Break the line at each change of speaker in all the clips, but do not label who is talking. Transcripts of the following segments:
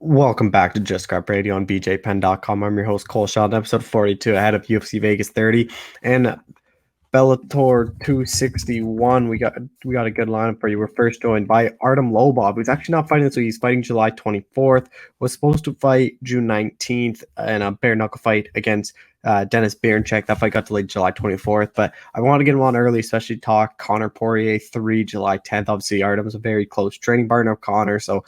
Welcome back to Just Scrap Radio on BJPenn.com. I'm your host, Cole Shelton, episode 42 ahead of UFC Vegas 30 and Bellator 261. We got a good lineup for you. We're first joined by Artem Lobov, who's actually not fighting this week. He's fighting July 24th. Was supposed to fight June 19th in a bare knuckle fight against Dennis Bierncek. That fight got delayed July 24th, but I want to get him on early, especially talk Conor Poirier 3 July 10th. Obviously, Artem's a very close training partner of Conor, so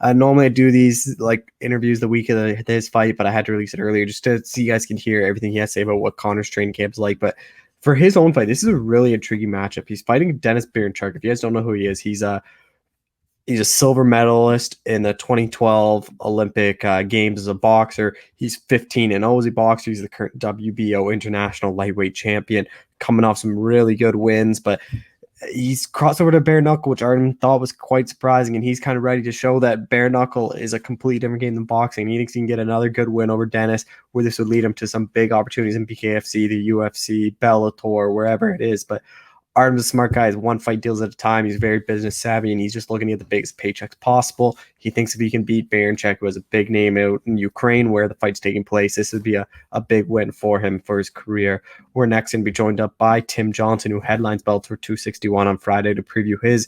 normally I do these like interviews the week of his fight, but I had to release it earlier just to so you guys can hear everything he has to say about what Conor's training camp's like. But for his own fight, this is a really intriguing matchup. He's fighting Dennis Bierncek. If you guys don't know who he is, he's a silver medalist in the 2012 Olympic Games as a boxer. He's 15-0 as a boxer. He's the current WBO international lightweight champion, coming off some really good wins, but he's crossed over to bare knuckle, which Artem thought was quite surprising, and he's kind of ready to show that bare knuckle is a completely different game than boxing. He thinks he can get another good win over Dennis, where this would lead him to some big opportunities in BKFC, the UFC, Bellator, wherever it is. But Artem's a smart guy. He's one fight deals at a time. He's very business savvy, and he's just looking to get the biggest paychecks possible. He thinks if he can beat Bierncek, who has a big name out in Ukraine where the fight's taking place, this would be a big win for him for his career. We're next going to be joined up by Tim Johnson, who headlines Bellator 261 on Friday to preview his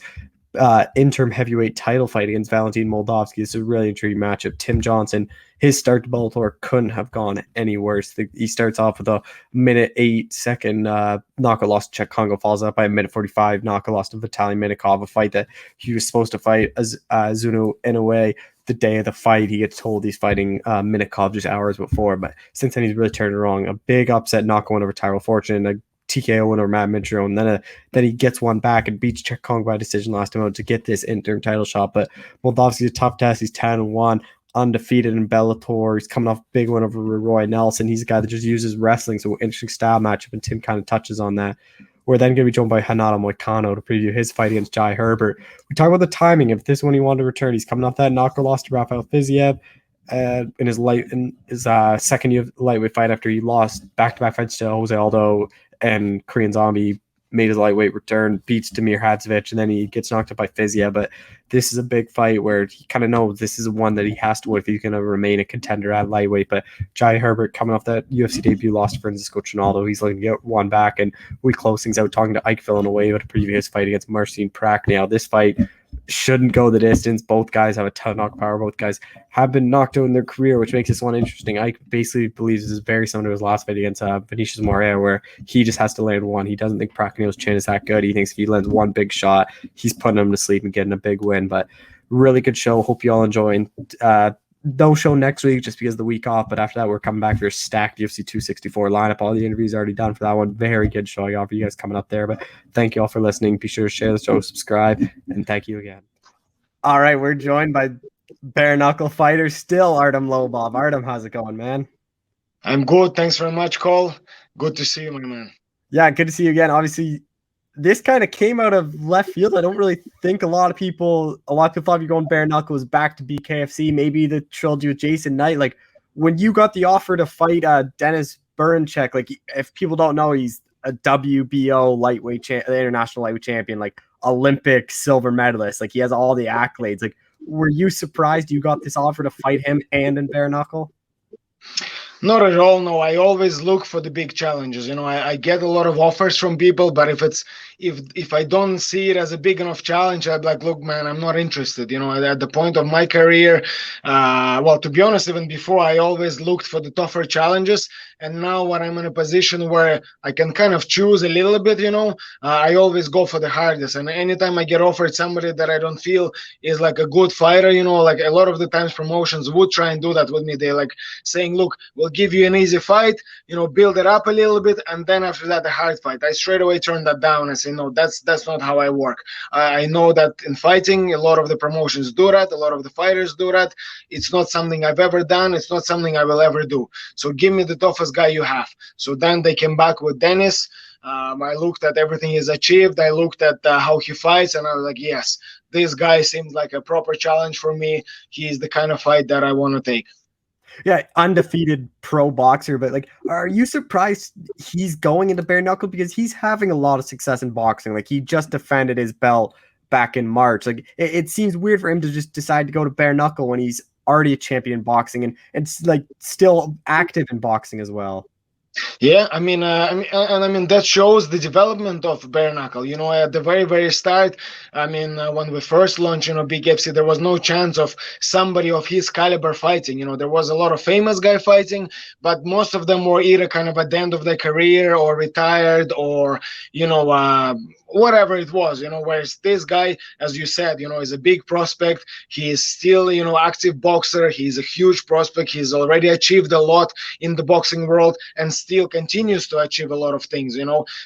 interim heavyweight title fight against Valentin Moldavsky. This is a really intriguing matchup. Tim Johnson, his start to Bellator couldn't have gone any worse. He starts off with a minute 8-second knockout loss to Czech Congo, follows up by a minute 45 knockout loss to Vitaly Minikov, a fight that he was supposed to fight as Zuno Inoue the day of the fight. He gets told he's fighting Minikov just hours before, but since then he's really turned it around. A big upset knockout win over Tyrell Fortune, a TKO win over Matt Mitchell, and then he gets one back and beats Czech Kong by decision last time out to get this interim title shot. But Moldavsky's a tough test. He's 10-1, undefeated in Bellator. He's coming off a big win over Roy Nelson. He's a guy that just uses wrestling, so interesting style matchup, and Tim kind of touches on that. We're then going to be joined by Renato Moicano to preview his fight against Jai Herbert. We talk about the timing. If this one he wanted to return, he's coming off that knockout loss to Rafael Fiziev in his second year lightweight fight after he lost back-to-back fights to Jose Aldo and Korean Zombie. Made his lightweight return, beats Damir Hadzovic, and then he gets knocked up by Fiziev. But this is a big fight where he kind of knows this is one that he has to win if he's going to remain a contender at lightweight. But Jai Herbert, coming off that UFC debut, lost to Francisco Trinaldo. He's looking to get one back, and we close things out talking to Ike Villanueva to preview his fight against Marcin Prak. Now, this fight shouldn't go the distance. Both guys have a ton of knock power. Both guys have been knocked out in their career, which makes this one interesting. Ike basically believes this is very similar to his last fight against Vinicius Moreira, where he just has to land one. He doesn't think Pacquiao's chin is that good. He thinks if he lands one big shot, he's putting him to sleep and getting a big win. But really good show. Hope you all enjoying. No show next week just because of the week off, but after that we're coming back for a stacked UFC 264 lineup. All the interviews already done for that one. Very good show I got for you guys coming up there. But thank you all for listening. Be sure to share the show, subscribe, and thank you again. All right, we're joined by bare knuckle fighter still, Artem Lobov. Artem, how's it going, man?
I'm good. Thanks very much, Cole. Good to see you, my man.
Yeah, good to see you again. Obviously, this kind of came out of left field. I don't really think a lot of people thought you're going bare knuckles back to BKFC. Maybe the trilogy with Jason Knight. Like when you got the offer to fight Dennis Bierncek, like if people don't know, he's a WBO lightweight international lightweight champion, like Olympic silver medalist. Like he has all the accolades. Like, were you surprised you got this offer to fight him and in bare knuckle?
Not at all. No, I always look for the big challenges. You know, I get a lot of offers from people, but if I don't see it as a big enough challenge, I'm like, look, man, I'm not interested. You know, at the point of my career, well, to be honest, even before, I always looked for the tougher challenges. And now when I'm in a position where I can kind of choose a little bit, you know, I always go for the hardest. And anytime I get offered somebody that I don't feel is like a good fighter, you know, like a lot of the times promotions would try and do that with me. They're like saying, look, we'll give you an easy fight, you know, build it up a little bit, and then after that, a hard fight. I straight away turn that down and say, no, that's not how I work. I know that in fighting, a lot of the promotions do that, a lot of the fighters do that. It's not something I've ever done. It's not something I will ever do. So give me the toughest guy you have. So then they came back with Dennis. I looked at everything he's achieved. I looked at how he fights, and I was like, yes, this guy seems like a proper challenge for me. He's the kind of fight that I want to take.
Yeah, undefeated pro boxer, but like, are you surprised he's going into bare knuckle? Because he's having a lot of success in boxing. Like, he just defended his belt back in March. Like, it seems weird for him to just decide to go to bare knuckle when he's already a champion in boxing and like still active in boxing as well.
Yeah, I mean that shows the development of bare knuckle. You know, at the very start, when we first launched, Big FC, there was no chance of somebody of his caliber fighting. You know, there was a lot of famous guy fighting, but most of them were either kind of at the end of their career or retired or whatever it was. You know, whereas this guy, as you said, is a big prospect. He is still active boxer. He's a huge prospect. He's already achieved a lot in the boxing world and still continues to achieve a lot of things,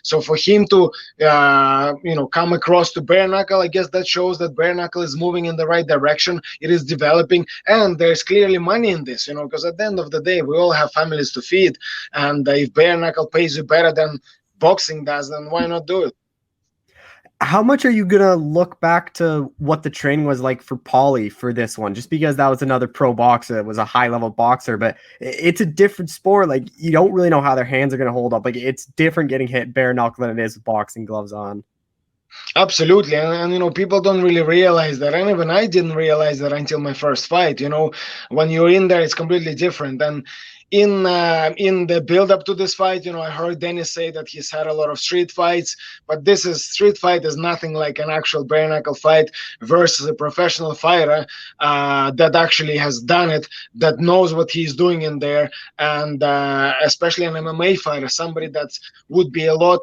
so for him to come across to bare knuckle, I guess that shows that bare knuckle is moving in the right direction. It is developing, and there's clearly money in this, because at the end of the day we all have families to feed, and if bare knuckle pays you better than boxing does, then why not do it?
How much are you gonna look back to what the training was like for Paulie for this one? Just because that was another pro boxer, that was a high level boxer, but it's a different sport. Like, you don't really know how their hands are gonna hold up. Like, it's different getting hit bare knuckle than it is with boxing gloves on.
Absolutely, and people don't really realize that, and even I didn't realize that until my first fight. When you're in there, it's completely different. And in the build up to this fight, I heard Dennis say that he's had a lot of street fights, but street fight is nothing like an actual bare knuckle fight versus a professional fighter that actually has done it, that knows what he's doing in there, and especially an MMA fighter, somebody that would be a lot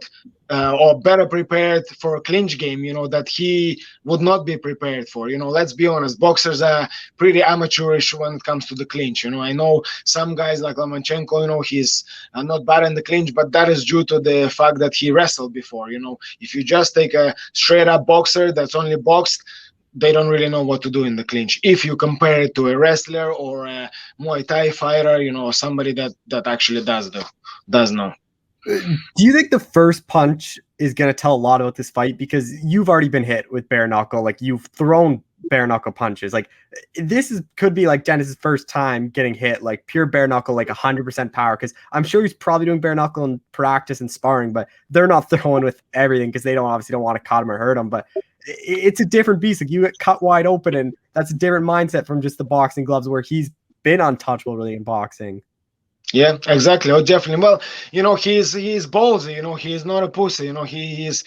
or better prepared for a clinch game, that he would not be prepared for. Let's be honest, boxers are pretty amateurish when it comes to the clinch. I know some guys like Lomachenko, he's not bad in the clinch, but that is due to the fact that he wrestled before. If you just take a straight up boxer that's only boxed, they don't really know what to do in the clinch. If you compare it to a wrestler or a Muay Thai fighter, somebody that actually does know.
Do you think the first punch is going to tell a lot about this fight? Because you've already been hit with bare knuckle. Like, you've thrown bare knuckle punches. Like, could be like Dennis's first time getting hit, like pure bare knuckle, like 100% power. Because I'm sure he's probably doing bare knuckle in practice and sparring, but they're not throwing with everything because they obviously don't want to cut him or hurt him. But it's a different beast. Like, you get cut wide open, and that's a different mindset from just the boxing gloves, where he's been untouchable really in boxing.
Yeah, exactly. Oh, definitely. Well, he's ballsy. He's not a pussy. He's.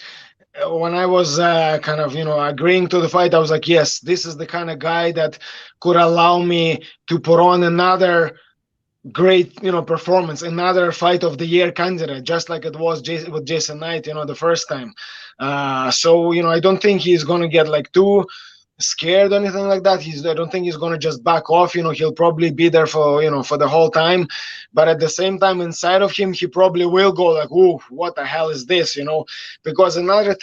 When I was kind of agreeing to the fight, I was like, yes, this is the kind of guy that could allow me to put on another great performance, another fight of the year candidate, just like it was with Jason Knight, the first time. So I don't think he's gonna get like too scared or anything like that. I don't think he's going to just back off. He'll probably be there for for the whole time, but at the same time, inside of him, he probably will go like, "Ooh, what the hell is this?" Because another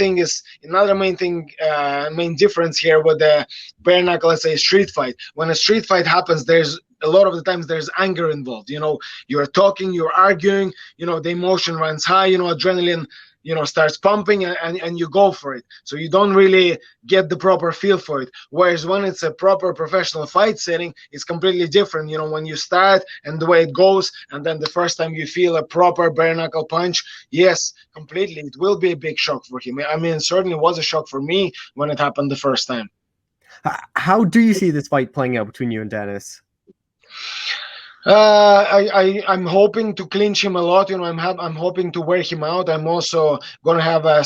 main difference here with the bare knuckle, let's say, street fight. When a street fight happens, there's a lot of the times there's anger involved. You're talking, you're arguing, the emotion runs high, adrenaline starts pumping, and you go for it. So you don't really get the proper feel for it. Whereas when it's a proper professional fight setting, it's completely different. When you start and the way it goes, and then the first time you feel a proper bare knuckle punch, yes, completely, it will be a big shock for him. It certainly was a shock for me when it happened the first time.
How do you see this fight playing out between you and Dennis?
I'm hoping to clinch him a lot. I'm hoping to wear him out. I'm also going to have a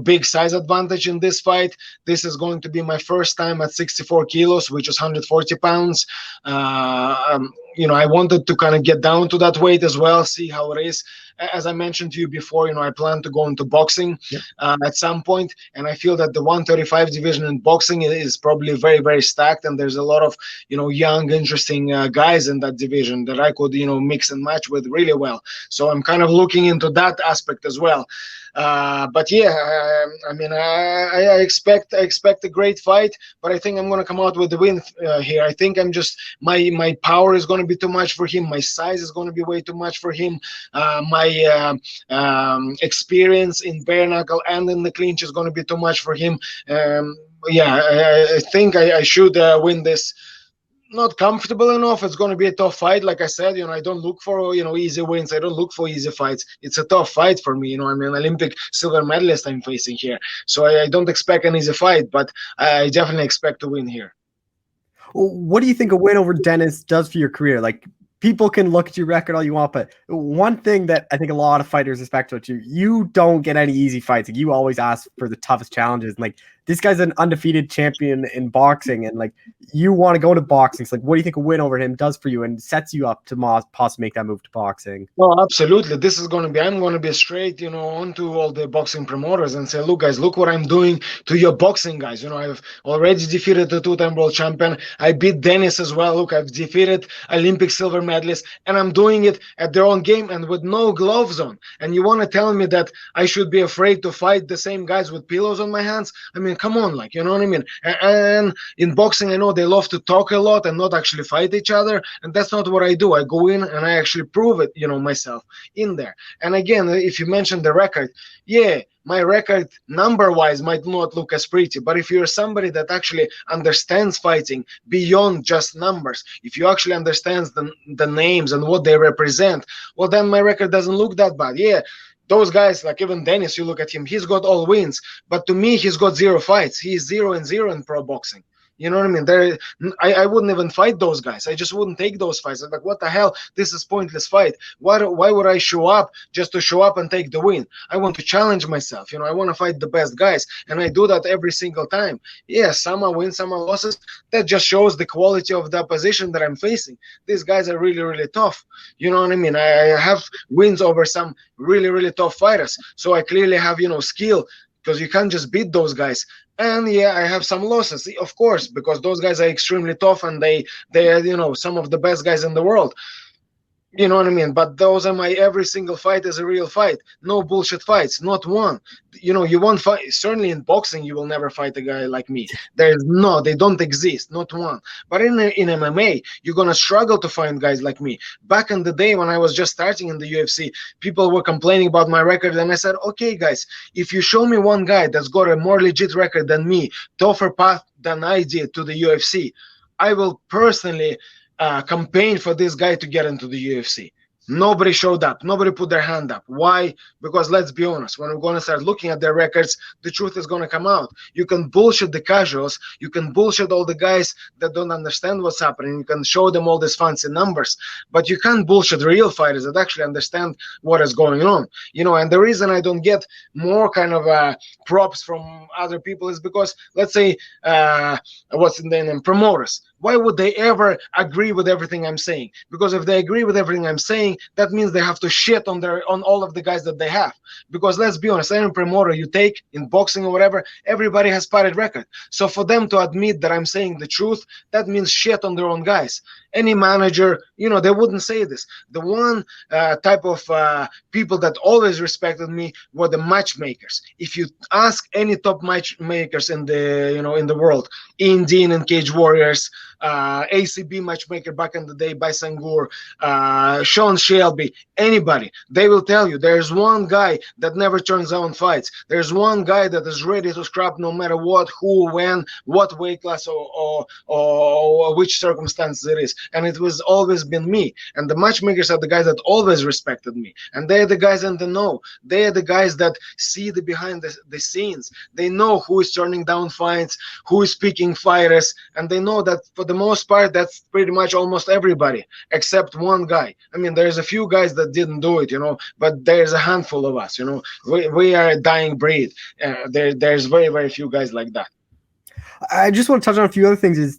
big size advantage in this fight. This is going to be my first time at 64 kilos, which is 140 pounds. I wanted to kind of get down to that weight as well, see how it is. As I mentioned to you before, I plan to go into boxing at some point, and I feel that the 135 division in boxing is probably very, very stacked, and there's a lot of young, interesting guys in that division that I could mix and match with really well. So I'm kind of looking into that aspect as well. But yeah, I expect a great fight, but I think I'm going to come out with the win here. I think my power is going to be too much for him. My size is going to be way too much for him. My experience in bare knuckle and in the clinch is going to be too much for him. I think I should win this. Not comfortable enough. It's going to be a tough fight. Like I said, I don't look for easy wins. I don't look for easy fights. It's a tough fight for me. I'm an Olympic silver medalist I'm facing here, so I don't expect an easy fight, but I definitely expect to win here.
What do you think a win over Dennis does for your career? Like, people can look at your record all you want, but one thing that I think a lot of fighters respect about you don't get any easy fights. Like, you always ask for the toughest challenges. And, like, this guy's an undefeated champion in boxing, and like, you want to go to boxing. So, like, what do you think a win over him does for you and sets you up to possibly make that move to boxing?
Well, absolutely. This is going to be, I'm going to be straight, onto all the boxing promoters and say, look, guys, look what I'm doing to your boxing guys. I've already defeated the two-time world champion. I beat Dennis as well. Look, I've defeated Olympic silver medalists, and I'm doing it at their own game and with no gloves on. And you want to tell me that I should be afraid to fight the same guys with pillows on my hands? I mean, come on, like, you know what I mean? And in boxing, I know they love to talk a lot and not actually fight each other. And that's not what I do. I go in and I actually prove it, myself in there. And again, if you mentioned the record, yeah, my record number-wise might not look as pretty, but if you're somebody that actually understands fighting beyond just numbers, if you actually understand the names and what they represent, well, then my record doesn't look that bad. Yeah, those guys, like even Dennis, you look at him, he's got all wins, but to me, he's got 0 fights. He's 0-0 in pro boxing. You know what I mean? I wouldn't even fight those guys. I just wouldn't take those fights. I'm like, what the hell? This is pointless fight. Why would I show up just to show up and take the win? I want to challenge myself. I want to fight the best guys, and I do that every single time. Yeah, some are wins, some are losses. That just shows the quality of the opposition that I'm facing. These guys are really, really tough. You know what I mean? I have wins over some really, really tough fighters. So I clearly have, skill, because you can't just beat those guys. And yeah, I have some losses, of course, because those guys are extremely tough, and they are, some of the best guys in the world. You know what I mean? But those are my every single fight is a real fight. No bullshit fights, not one. You won't fight. Certainly in boxing, you will never fight a guy like me. They don't exist, not one. But in MMA, you're gonna struggle to find guys like me. Back in the day when I was just starting in the UFC, people were complaining about my record, and I said, okay, guys, if you show me one guy that's got a more legit record than me, tougher path than I did to the UFC, I will personally campaign for this guy to get into the UFC. Nobody showed up. Nobody put their hand up. Why? Because let's be honest, when we're going to start looking at their records, the truth is going to come out. You can bullshit the casuals. You can bullshit all the guys that don't understand what's happening. You can show them all these fancy numbers, but you can't bullshit real fighters that actually understand what is going on. And the reason I don't get more kind of props from other people is because, let's say, what's in the name, promoters. Why would they ever agree with everything I'm saying? Because if they agree with everything I'm saying, that means they have to shit on all of the guys that they have. Because let's be honest, any promoter you take in boxing or whatever, everybody has spotted record. So for them to admit that I'm saying the truth, that means shit on their own guys. Any manager, they wouldn't say this. The one type of people that always respected me were the matchmakers. If you ask any top matchmakers in the world, Indian and Cage Warriors, ACB matchmaker back in the day, by Sangur, Sean Shelby, anybody, they will tell you there's one guy that never turns down fights. There's one guy that is ready to scrap no matter what, who, when, what weight class, or which circumstances it is. And it was always been me. And the matchmakers are the guys that always respected me. And they're the guys in the know. They're the guys that see the behind the scenes. They know who is turning down fights, who is picking fighters, and they know that for the most part, that's pretty much almost everybody, except one guy. I mean, there's a few guys that didn't do it, but there's a handful of us, We are a dying breed. There's very, very few guys like that.
I just want to touch on a few other things.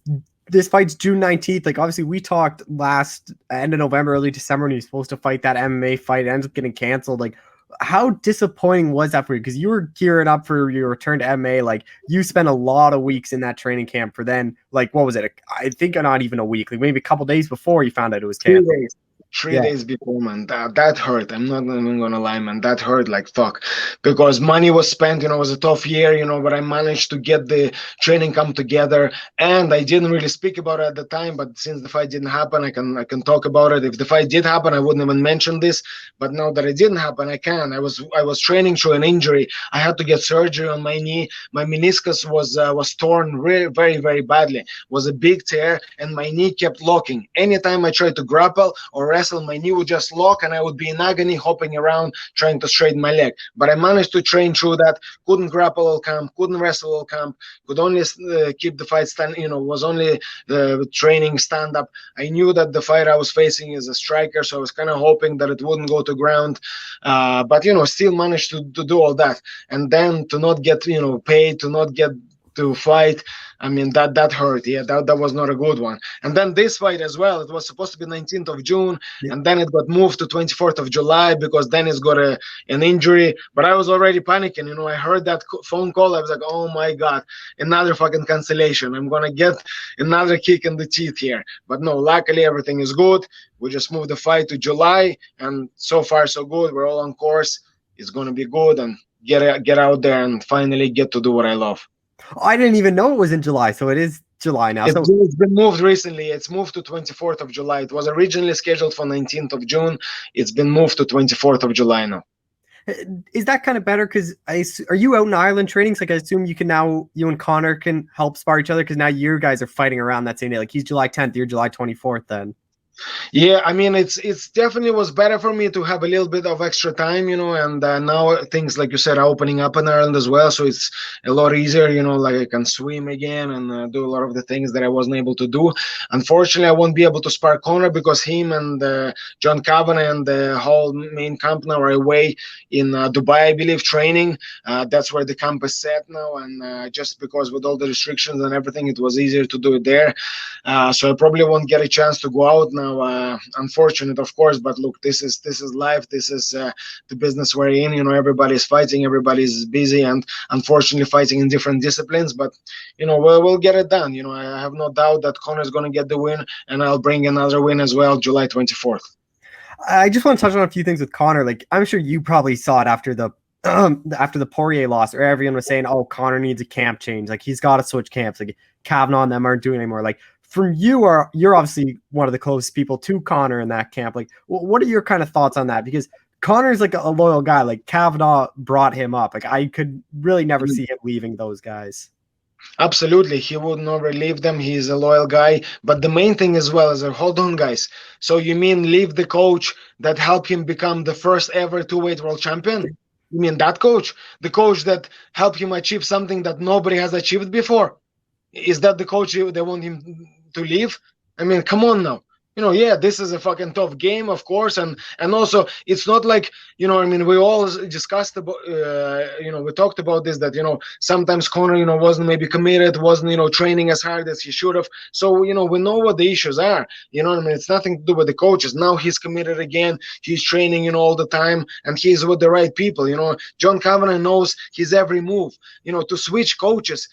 This fight's June 19th. Like, obviously, we talked end of November, early December, when he was supposed to fight that MMA fight. It ends up getting canceled. Like, how disappointing was that for you? Because you were gearing up for your return to MMA. Like, you spent a lot of weeks in that training camp for then, like, what was it? I think not even a week, like maybe a couple days before you found out it was canceled.
3 days. 3 days before, man. That hurt. I'm not even gonna lie, man. That hurt like fuck. Because money was spent, it was a tough year, but I managed to get the training camp together. And I didn't really speak about it at the time, but since the fight didn't happen, I can talk about it. If the fight did happen, I wouldn't even mention this. But now that it didn't happen, I can. I was training through an injury. I had to get surgery on my knee. My meniscus was torn very, very badly. It was a big tear, and my knee kept locking. Anytime I tried to grapple or wrestle wrestle, my knee would just lock and I would be in agony, hopping around, trying to straighten my leg. But I managed to train through that, couldn't grapple all camp, couldn't wrestle all camp, could only keep the fight stand, was only training stand up. I knew that the fight I was facing is a striker, so I was kind of hoping that it wouldn't go to ground. But still managed to do all that. And then to not get, paid, to not get to fight, I mean, that hurt. Yeah, that was not a good one. And then this fight as well, it was supposed to be 19th of June, and then it got moved to 24th of July because Dennis got an injury. But I was already panicking. I heard that phone call. I was like, oh my God, another fucking cancellation. I'm going to get another kick in the teeth here. But no, luckily everything is good. We just moved the fight to July, and so far so good. We're all on course. It's going to be good, and get out there and finally get to do what I love.
I didn't even know it was in July, so it is July now.
It's been moved recently. It's moved to 24th of July. It was originally scheduled for 19th of June. It's been moved to 24th of July now.
Is that kind of better? Because are you out in Ireland training? So I assume you and Connor can help spar each other because now you guys are fighting around that same day. Like he's July 10th, you're July 24th then.
Yeah, I mean, it's definitely was better for me to have a little bit of extra time, and now things, like you said, are opening up in Ireland as well, so it's a lot easier, like I can swim again and do a lot of the things that I wasn't able to do. Unfortunately, I won't be able to spar Connor because him and John Kavanagh and the whole main camp now are away in Dubai, I believe, training. That's where the camp is set now, and just because with all the restrictions and everything, it was easier to do it there. So I probably won't get a chance to go out now. Unfortunate, of course, but look, this is life. This is the business we're in. Everybody's fighting, everybody's busy, and unfortunately fighting in different disciplines. But we'll get it done. I have no doubt that Connor's going to get the win, and I'll bring another win as well, July 24th.
I just want to touch on a few things with Connor. Like I'm sure you probably saw it after the Poirier loss, or everyone was saying, "Oh, Connor needs a camp change. Like he's got to switch camps. Like Kavanagh and them aren't doing anymore." Like. From you're obviously one of the closest people to Connor in that camp. Like, what are your kind of thoughts on that? Because Connor's like a loyal guy. Like Kavanagh brought him up. Like I could really never see him leaving those guys.
Absolutely, he would never leave them. He's a loyal guy. But the main thing as well is, hold on, guys. So you mean leave the coach that helped him become the first ever two-weight world champion? You mean that coach? The coach that helped him achieve something that nobody has achieved before? Is that the coach they want him to leave? I mean, come on now. Yeah, this is a fucking tough game, of course, and also it's not like, I mean, we all discussed about, we talked about this, that, sometimes Conor, wasn't maybe committed, wasn't, training as hard as he should have. So, we know what the issues are, I mean, it's nothing to do with the coaches. Now he's committed again, he's training, all the time, and he's with the right people, John Kavanagh knows his every move, to switch coaches.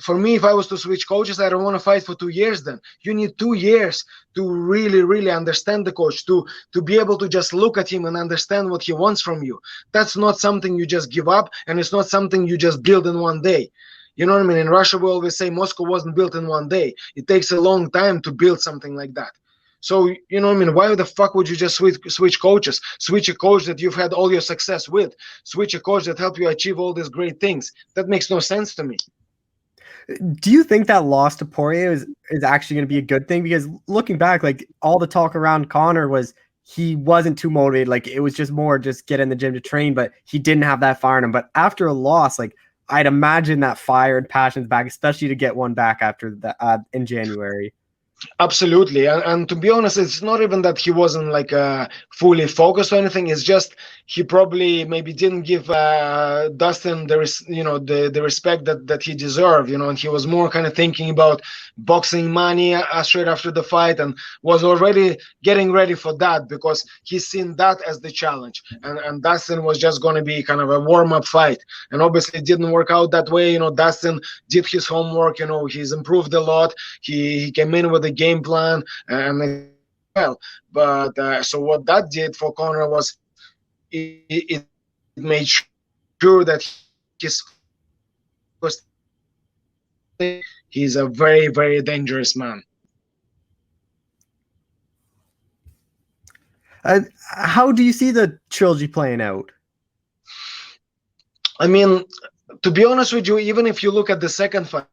For me, if I was to switch coaches, I don't want to fight for 2 years then. You need 2 years to really, really understand the coach, to be able to just look at him and understand what he wants from you. That's not something you just give up, and it's not something you just build in one day. You know what I mean? In Russia, we always say Moscow wasn't built in one day. It takes a long time to build something like that. So, you know what I mean? Why the fuck would you just switch coaches? Switch a coach that you've had all your success with. Switch a coach that helped you achieve all these great things. That makes no sense to me.
Do you think that loss to Poirier is actually going to be a good thing? Because looking back, like all the talk around Connor was he wasn't too motivated. Like it was just more just get in the gym to train, but he didn't have that fire in him. But after a loss, like I'd imagine that fire and passion's back, especially to get one back after the in January.
Absolutely, and to be honest, it's not even that he wasn't like fully focused or anything. It's just he probably maybe didn't give Dustin the respect that he deserved, and he was more kind of thinking about boxing money straight after the fight, and was already getting ready for that because he's seen that as the challenge, and Dustin was just going to be kind of a warm-up fight, and obviously it didn't work out that way. Dustin did his homework. He's improved a lot. He came in with a game plan and well, but so what that did for Conor was it made sure that he's a very, very dangerous man.
How do you see the trilogy playing out?
I mean, to be honest with you, even if you look at the second fight,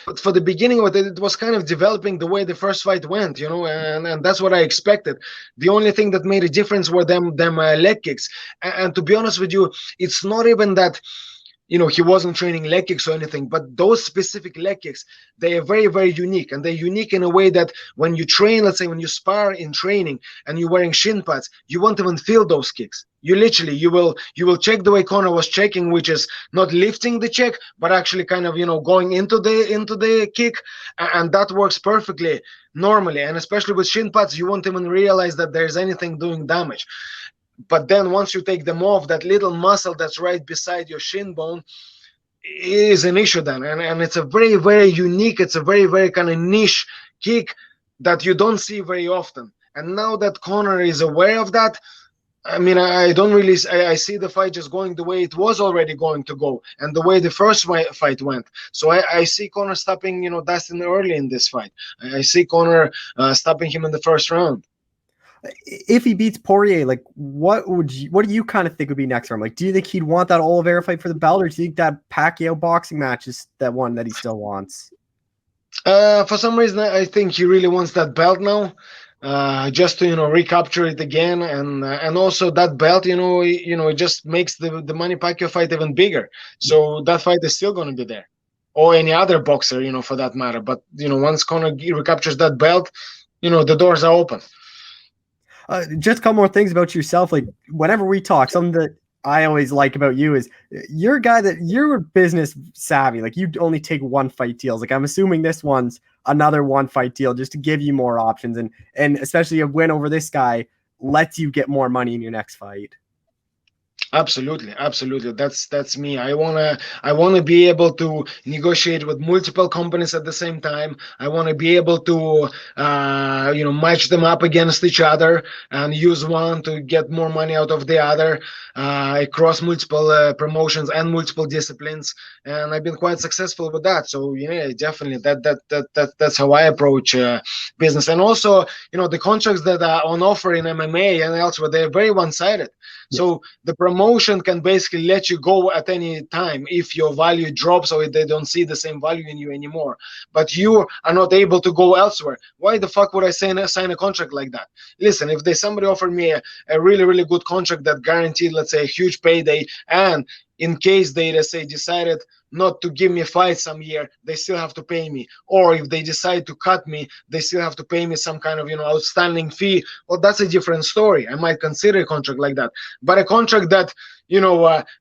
But for the beginning of it, it was kind of developing the way the first fight went, and that's what I expected. The only thing that made a difference were them leg kicks. And to be honest with you, it's not even that he wasn't training leg kicks or anything, but those specific leg kicks, they are very, very unique. And they're unique in a way that when you train, let's say when you spar in training and you're wearing shin pads, you won't even feel those kicks. You literally, you will check the way Conor was checking, which is not lifting the check, but actually kind of, going into the kick. And that works perfectly normally. And especially with shin pads, you won't even realize that there's anything doing damage. But then once you take them off, that little muscle that's right beside your shin bone is an issue then. And it's a very, very unique, it's a very, very kind of niche kick that you don't see very often. And now that Conor is aware of that, I mean, I don't really, I see the fight just going the way it was already going to go and the way the first fight went. So I see Conor stopping, Dustin early in this fight. I see Conor stopping him in the first round.
If he beats Poirier, like what do you kind of think would be next for him? Like, do you think he'd want that Oliveira fight for the belt, or do you think that Pacquiao boxing match is that one that he still wants?
For some reason, I think he really wants that belt now, just to recapture it again, and also that belt, it just makes the Manny Pacquiao fight even bigger. So that fight is still going to be there, or any other boxer, for that matter. But once Conor recaptures that belt, the doors are open.
Just a couple more things about yourself. Like whenever we talk, something that I always like about you is you're a guy that you're business savvy. Like you only take one fight deals. Like I'm assuming this one's another one fight deal just to give you more options. And especially a win over this guy lets you get more money in your next fight.
Absolutely. That's me. I wanna be able to negotiate with multiple companies at the same time. I want to be able to match them up against each other and use one to get more money out of the other across multiple promotions and multiple disciplines. And I've been quite successful with that. So definitely that's how I approach business. And also the contracts that are on offer in MMA and elsewhere, they're very one-sided. So the promotion can basically let you go at any time if your value drops or if they don't see the same value in you anymore. But you are not able to go elsewhere. Why the fuck would I sign a contract like that? Listen, if somebody offered me a really, really good contract that guaranteed, let's say, a huge payday, and in case they, let's say, decided not to give me a fight some year, they still have to pay me. Or if they decide to cut me, they still have to pay me some kind of outstanding fee. Well, that's a different story. I might consider a contract like that. But a contract that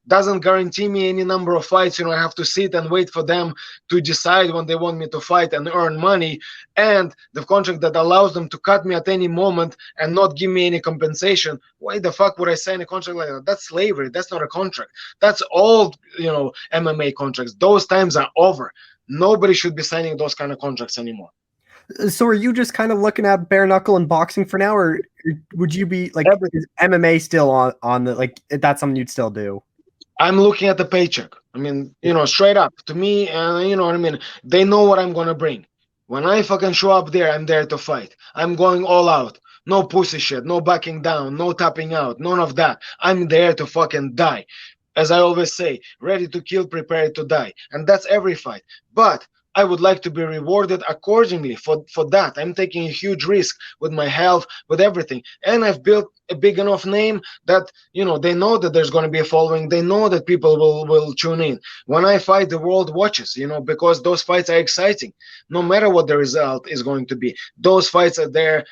doesn't guarantee me any number of fights, I have to sit and wait for them to decide when they want me to fight and earn money, and the contract that allows them to cut me at any moment and not give me any compensation, why the fuck would I sign a contract like that? That's slavery. That's not a contract. That's all MMA contracts. Those times are over. Nobody should be signing those kind of contracts anymore.
So are you just kind of looking at bare knuckle and boxing for now, or would you be like, is MMA still on the, like, that's something you'd still do?
I'm looking at the paycheck. I mean, straight up to me, and you know what I mean? They know what I'm going to bring. When I fucking show up there, I'm there to fight. I'm going all out. No pussy shit, no backing down, no tapping out, none of that. I'm there to fucking die. As I always say, ready to kill, prepared to die. And that's every fight. But I would like to be rewarded accordingly for that. I'm taking a huge risk with my health, with everything. And I've built a big enough name that, they know that there's going to be a following. They know that people will tune in. When I fight, the world watches, because those fights are exciting. No matter what the result is going to be. Those fights are there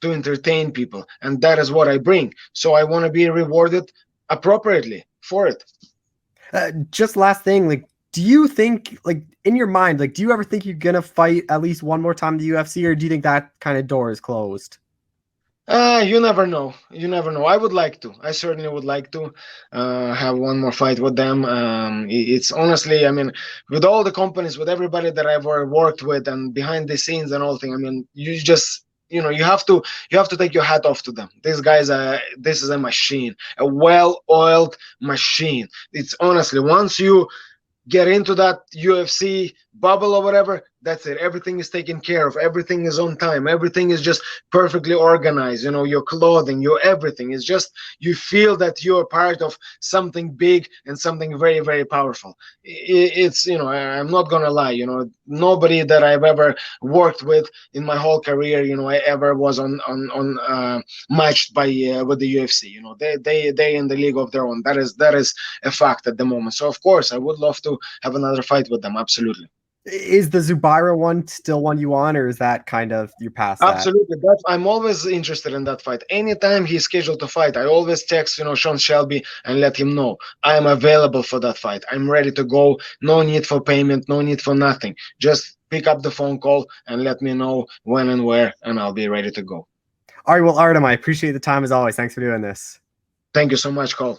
to entertain people. And that is what I bring. So I want to be rewarded appropriately for it.
Just last thing, like, do you think, like, in your mind, like, do you ever think you're going to fight at least one more time in the UFC, or do you think that kind of door is closed?
You never know. You never know. I would like to. I certainly would like to have one more fight with them. It's honestly, I mean, with all the companies, with everybody that I've ever worked with and behind the scenes and all thing, I mean, you just, you have to take your hat off to them. These guys this is a machine, a well-oiled machine. It's honestly, once you get into that UFC, bubble or whatever, that's it. Everything is taken care of. Everything is on time. Everything is just perfectly organized. Your clothing, your everything is just, you feel that you're part of something big and something very, very powerful. It's, I'm not gonna lie, nobody that I've ever worked with in my whole career, I ever was on matched by with the UFC. They in the league of their own. That is a fact at the moment. So of course I would love to have another fight with them. Absolutely.
Is the Zubaira one still one you want, or is that kind of you're past that?
Absolutely. I'm always interested in that fight. Anytime he's scheduled to fight, I always text, Sean Shelby and let him know I am available for that fight. I'm ready to go. No need for payment, no need for nothing. Just pick up the phone call and let me know when and where, and I'll be ready to go.
All right. Well, Artem, I appreciate the time as always. Thanks for doing this.
Thank you so much, Cole.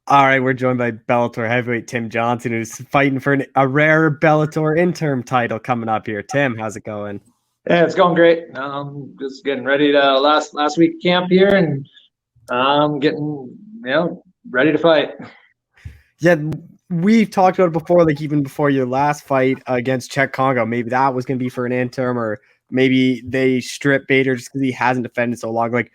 All right, we're joined by Bellator heavyweight Tim Johnson, who's fighting for a rare Bellator interim title coming up here. Tim, how's it going?
Yeah, it's going great. Just getting ready to last week camp here, and getting ready to fight.
Yeah, we've talked about it before, like even before your last fight against Czech Congo. Maybe that was going to be for an interim, or maybe they stripped Bader just because he hasn't defended so long. Like,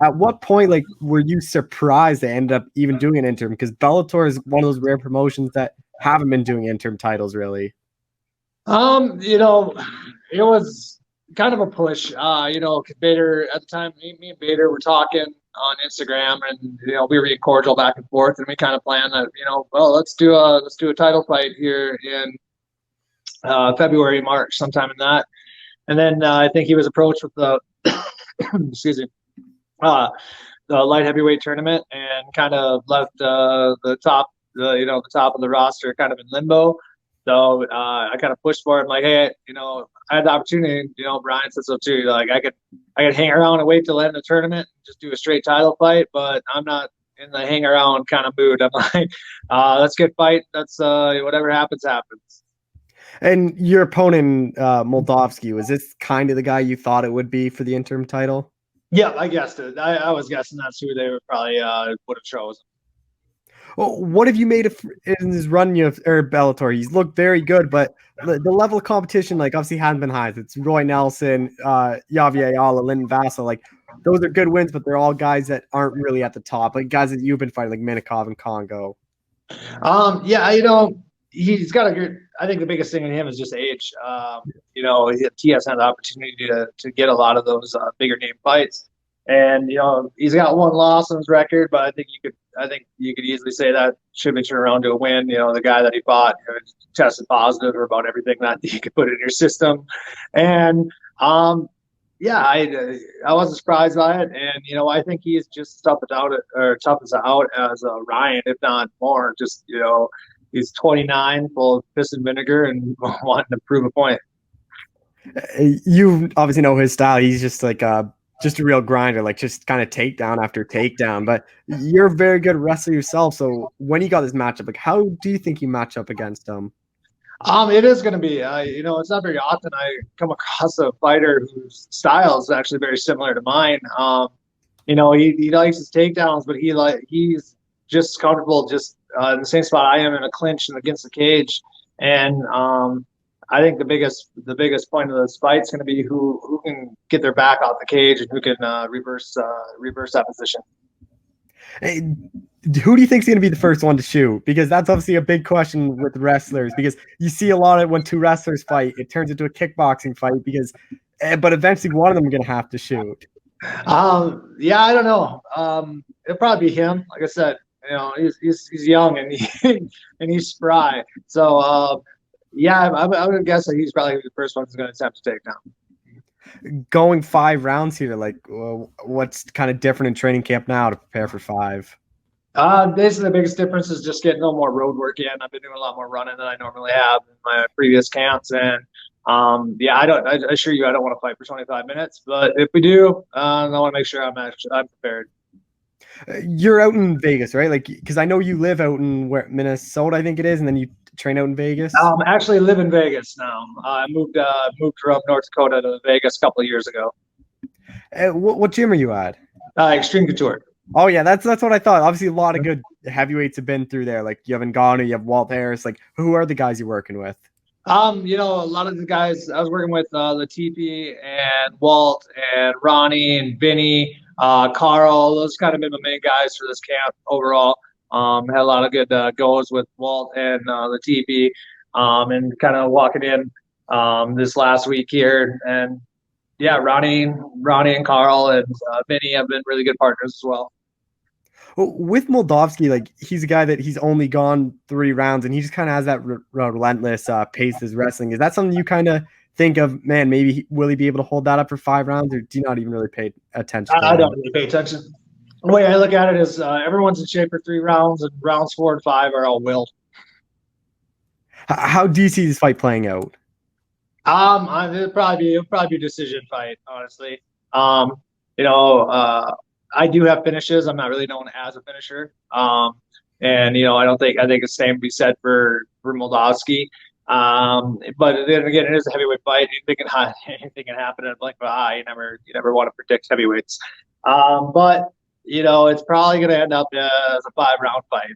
at what point, like, were you surprised they ended up even doing an interim? Because Bellator is one of those rare promotions that haven't been doing interim titles, really.
It was kind of a push. Bader at the time, me and Bader were talking on Instagram, and we were being cordial back and forth, and we kind of planned that, let's do a title fight here in February, March, sometime in that. And then I think he was approached with the excuse me. The light heavyweight tournament, and kind of left the top of the roster kind of in limbo. So I kind of pushed for it. I'm like, hey, I had the opportunity. Brian said so too. Like I could hang around and wait till the end of the tournament, and just do a straight title fight. But I'm not in the hang around kind of mood. I'm like, let's get fight. That's whatever happens, happens.
And your opponent, Moldovsky, was this kind of the guy you thought it would be for the interim title?
Yeah, I guessed it. I was guessing that's who they would probably would have chosen.
Well, what have you made in his run Bellator? He's looked very good, but the level of competition, like, obviously hasn't been high. It's Roy Nelson, Javier Ayala, Lyndon Vassell. Like, those are good wins, but they're all guys that aren't really at the top. Like guys that you've been fighting, like Minikov and Congo.
He's got a good. I think the biggest thing in him is just age. He has had the opportunity to get a lot of those bigger name fights, and he's got one loss on his record. But I think you could easily say that should be turned around to a win. The guy that he fought tested positive for about everything that you could put in your system, and I wasn't surprised by it, and I think he is just tough as out as Ryan, if not more. Just he's 29, full of piss and vinegar, and wanting to prove a point.
You obviously know his style. He's just like just a real grinder, like just kind of takedown after takedown. But you're a very good wrestler yourself. So when you got this matchup, like, how do you think you match up against him?
It is going to be, it's not very often I come across a fighter whose style is actually very similar to mine. He likes his takedowns, but he's just comfortable just in the same spot I am, in a clinch and against the cage. And I think the biggest point of this fight is going to be who can get their back off the cage and who can reverse that position.
Hey, who do you think is going to be the first one to shoot? Because that's obviously a big question with wrestlers, because you see a lot of when two wrestlers fight, it turns into a kickboxing fight but eventually one of them are going to have to shoot.
I don't know. It'll probably be him. Like I said, he's young and he's spry. So I would guess that he's probably the first one who's going to attempt to take down.
Going 5 rounds here, like, what's kind of different in training camp now to prepare for 5?
Basically, the biggest difference is just getting no more road work in. I've been doing a lot more running than I normally have in my previous camps, and I assure you, I don't want to fight for 25 minutes. But if we do, I want to make sure I'm prepared.
You're out in Vegas, right? Like, because I know you live out in Minnesota, I think it is, and then you train out in Vegas.
Actually live in Vegas now. I moved from North Dakota to Vegas a couple of years ago.
What gym are you at?
Extreme Couture.
Oh yeah, that's what I thought. Obviously, a lot of good heavyweights have been through there. Like, you have Ngannou, you have Walt Harris. Like, who are the guys you're working with?
A lot of the guys I was working with, Latifi and Walt and Ronnie and Vinny, Carl, those kind of been the main guys for this camp overall. Had a lot of good goes with Walt and Latifi, and kind of walking in this last week here. And yeah, Ronnie and Carl and Vinny have been really good partners as well.
Well, with Moldovsky, like he's a guy that he's only gone 3 rounds, and he just kind of has that relentless pace as wrestling. Is that something you kind of think of? Man, maybe will he be able to hold that up for 5 rounds, or do you not even really pay attention?
I don't really pay attention. The way I look at it is everyone's in shape for 3 rounds, and rounds 4 and 5 are all willed.
How do you see this fight playing out?
It'll probably be a decision fight, honestly. I do have finishes. I'm not really known as a finisher. And I think the same be said for Moldovsky. But then again, it is a heavyweight fight. Anything can happen in a blink of an eye. You never want to predict heavyweights. But it's probably going to end up as a 5-round fight.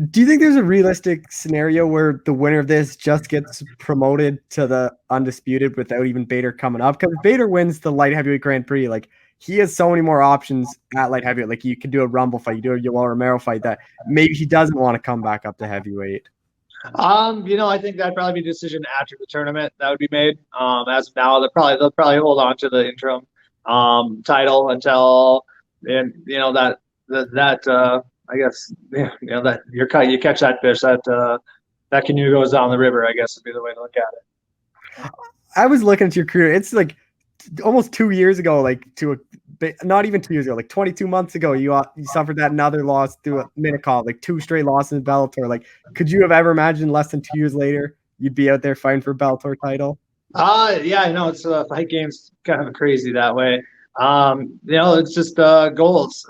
Do you think there's a realistic scenario where the winner of this just gets promoted to the undisputed without even Bader coming up? Because if Bader wins the light heavyweight Grand Prix, like he has so many more options at light heavyweight. Like you can do a Rumble fight, you do a Yoel Romero fight that maybe he doesn't want to come back up to heavyweight.
I think that'd probably be a decision after the tournament that would be made. As of now, they'll probably hold on to the interim title until I guess that you catch that fish that canoe goes down the river. I guess would be the way to look at it.
I was looking at your career. It's like almost 2 years ago, not even 2 years ago, like 22 months ago, you suffered that another loss through a minute call, like 2 straight losses in Bellator. Like, could you have ever imagined less than 2 years later you'd be out there fighting for Bellator title?
Yeah, it's fight game's kind of crazy that way. It's just goals.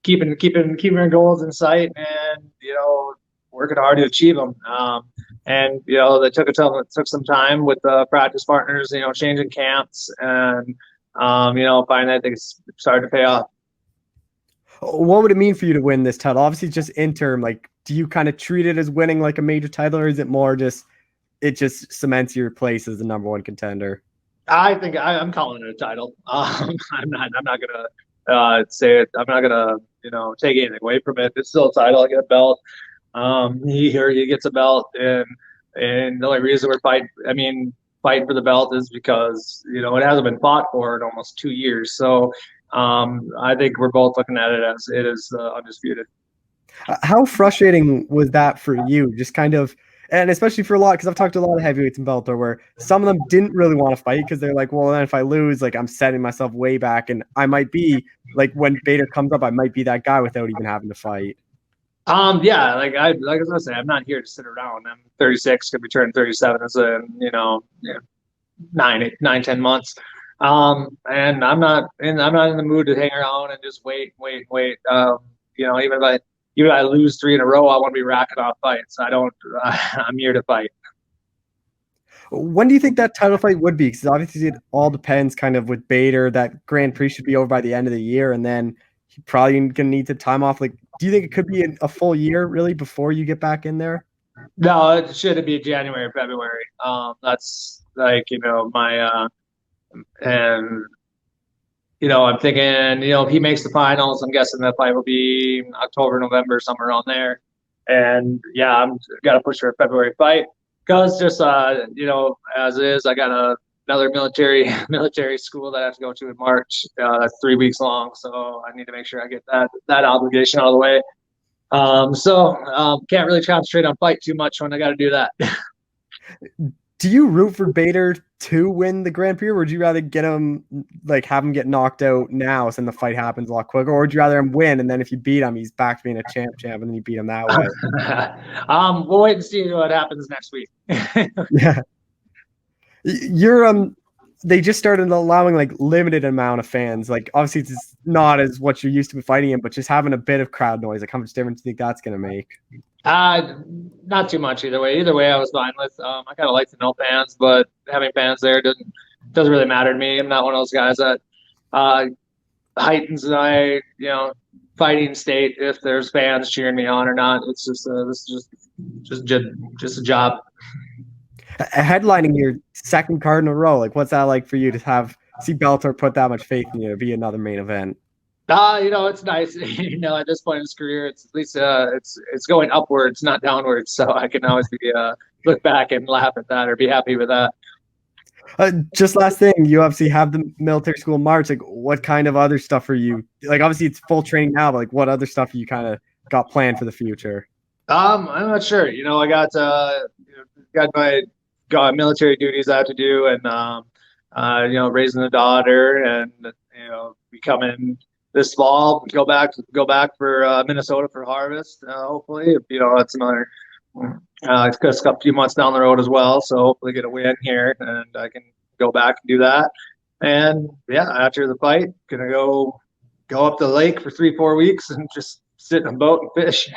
Keeping our goals in sight and working hard to achieve them. And they took some time with the practice partners, changing camps and finally I think it's starting to pay off.
What would it mean for you to win this title? Obviously, just interim. Like, do you kind of treat it as winning like a major title, or is it more just it just cements your place as the #1 contender?
I think I'm calling it a title. I'm not gonna say it. I'm not gonna take anything away from it. It's still a title. I get a belt. He gets a belt, and the only reason we're fighting for the belt is because it hasn't been fought for in almost 2 years. So I think we're both looking at it as it is undisputed.
How frustrating was that for you? Just kind of, and especially for a lot, because I've talked to a lot of heavyweights in Bellator where some of them didn't really want to fight because they're like, well, then if I lose, like I'm setting myself way back, and I might be like when Bader comes up, I might be that guy without even having to fight.
Yeah, like I was saying, I'm not here to sit around. I'm 36, gonna be turning 37 in 10 months. And I'm not in the mood to hang around and just wait. Even if I lose 3 in a row, I want to be racking off fights. I'm here to fight.
When do you think that title fight would be? Because obviously it all depends kind of with Bader. That Grand Prix should be over by the end of the year, and then he probably going to need to time off. Like, do you think it could be a full year really before you get back in there?
No, it should be January or February. That's like, my and I'm thinking, if he makes the finals, I'm guessing that fight will be October, November, somewhere around there. And yeah, I'm got to push for a February fight because just as is, I got another military school that I have to go to in March. That's 3 weeks long, so I need to make sure I get that obligation out of the way. So can't really concentrate on fight too much when I got to do that.
Do you root for Bader to win the Grand Prix, or would you rather get him, like, have him get knocked out now, so then the fight happens a lot quicker, or would you rather him win and then if you beat him, he's back to being a champ, and then you beat him that way?
We'll wait and see what happens next week.
Yeah, you're they just started allowing like limited amount of fans. Like obviously it's not as what you're used to fighting in, but just having a bit of crowd noise. Like how much difference do you think that's going to make?
Not too much either way. Either way, I was fine with. I kind of like to know fans, but having fans there doesn't really matter to me. I'm not one of those guys that heightens my fighting state if there's fans cheering me on or not. It's just this is just just a job.
Headlining your second card in a row, like what's that like for you to see Bellator put that much faith in you to be another main event?
It's nice. At this point in his career, it's at least it's going upwards, not downwards. So I can always be look back and laugh at that or be happy with that.
Just last thing, you obviously have the military school in March. Like, what kind of other stuff are you like? Obviously, it's full training now, but like, what other stuff you kind of got planned for the future?
I'm not sure. I got military duties I have to do, and raising a daughter, and we come in this fall, go back for Minnesota for harvest. Hopefully, it's another. It's just a few months down the road as well, so hopefully get a win here, and I can go back and do that. And yeah, after the fight, gonna go up the lake for 3-4 weeks and just sit in a boat and fish.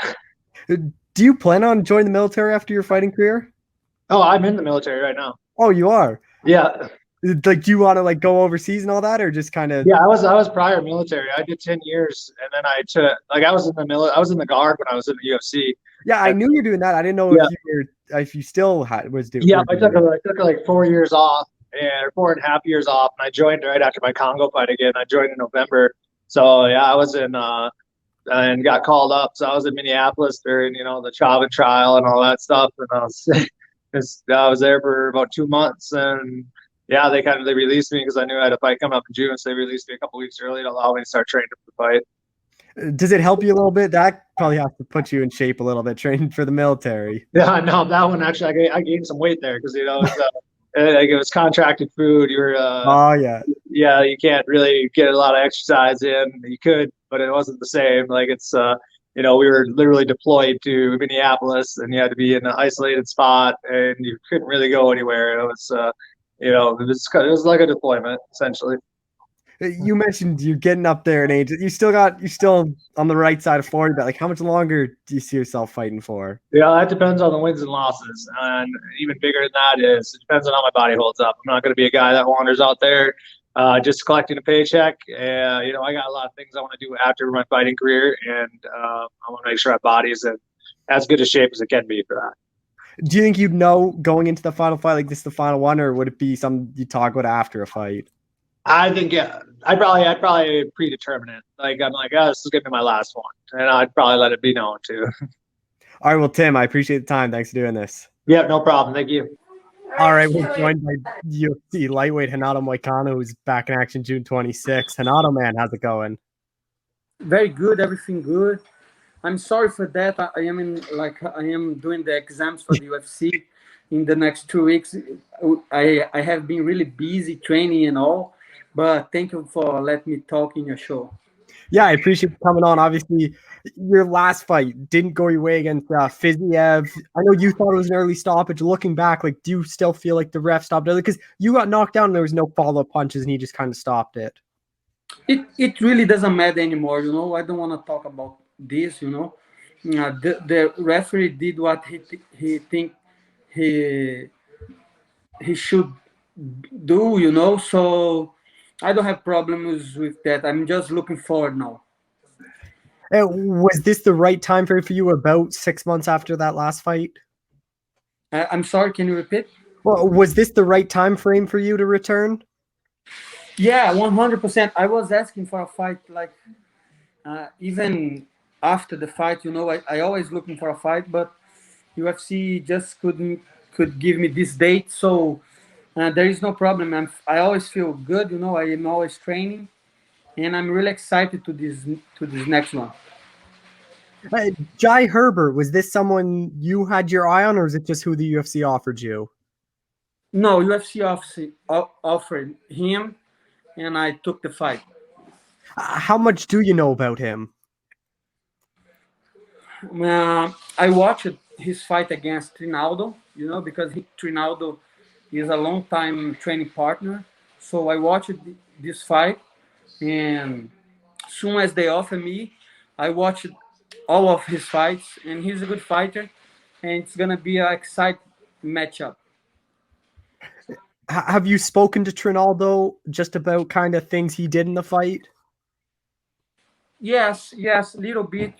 Do you plan on joining the military after your fighting career?
Oh, I'm in the military right now.
Oh, you are?
Yeah.
Like, do you want to like go overseas and all that, or just kind of?
Yeah, I was prior military. I did 10 years, and then I was in the Guard when I was in the UFC.
Yeah, I knew you were doing that. I didn't know if you still was doing.
Yeah, I took like 4 years off, and 4.5 years off, and I joined right after my Congo fight again. I joined in November, so yeah, I was in and got called up. So I was in Minneapolis during the Chauvin trial and all that stuff, and I was there for about 2 months, and yeah, they released me because I knew I had a fight coming up in June, so they released me a couple weeks early to allow me to start training for the fight.
Does it help you a little bit? That probably has to put you in shape a little bit, training for the military.
Yeah, no, that one actually, I gained some weight there because it was contracted food. You were
oh yeah,
you can't really get a lot of exercise in. You could, but it wasn't the same. Like we were literally deployed to Minneapolis, and you had to be in an isolated spot, and you couldn't really go anywhere. It was it was like a deployment essentially.
You mentioned you're getting up there in age. You're still on the right side of 40, but like how much longer do you see yourself fighting for?
Yeah, that depends on the wins and losses. And even bigger than that is it depends on how my body holds up. I'm not going to be a guy that wanders out there just collecting a paycheck. I got a lot of things I want to do after my fighting career, and I want to make sure my body's in as good a shape as it can be for that.
Do you think you'd know going into the final fight, like this is the final one, or would it be something you talk about after a fight?
I think I'd probably predetermine it. Like I'm like, this is gonna be my last one, and I'd probably let it be known too.
All right, well, Tim, I appreciate the time. Thanks for doing this.
Yeah, no problem. Thank you.
All right, we're joined by UFC lightweight Renato Moicano, who's back in action June 26th. Renato, man, how's it going?
Very good, everything good. I'm sorry for that. I am doing the exams for the UFC in the next 2 weeks. I have been really busy training and all, but thank you for letting me talk in your show.
Yeah, I appreciate you coming on. Obviously, your last fight didn't go your way against Fiziev. I know you thought it was an early stoppage. Looking back, like, do you still feel like the ref stopped early? Because you got knocked down and there was no follow-up punches and he just kind of stopped it.
It really doesn't matter anymore, I don't want to talk about this, the referee did what he think he should do, so I don't have problems with that. I'm just looking forward now.
Was this the right time frame for you about 6 months after that last fight?
I'm sorry, can you repeat?
Well, was this the right time frame for you to return?
Yeah, 100%. I was asking for a fight, like even after the fight, I always looking for a fight, but UFC just could give me this date, so there is no problem. I always feel good, I am always training, and I'm really excited to this next one.
Jai Herbert, was this someone you had your eye on, or is it just who the UFC offered you?
No, UFC offered him, and I took the fight.
How much do you know about him?
I watched his fight against Trinaldo, because Trinaldo is a long-time training partner. So I watched this fight, and as soon as they offered me, I watched all of his fights, and he's a good fighter, and it's going to be an exciting matchup.
Have you spoken to Trinaldo just about kind of things he did in the fight?
Yes, little bit,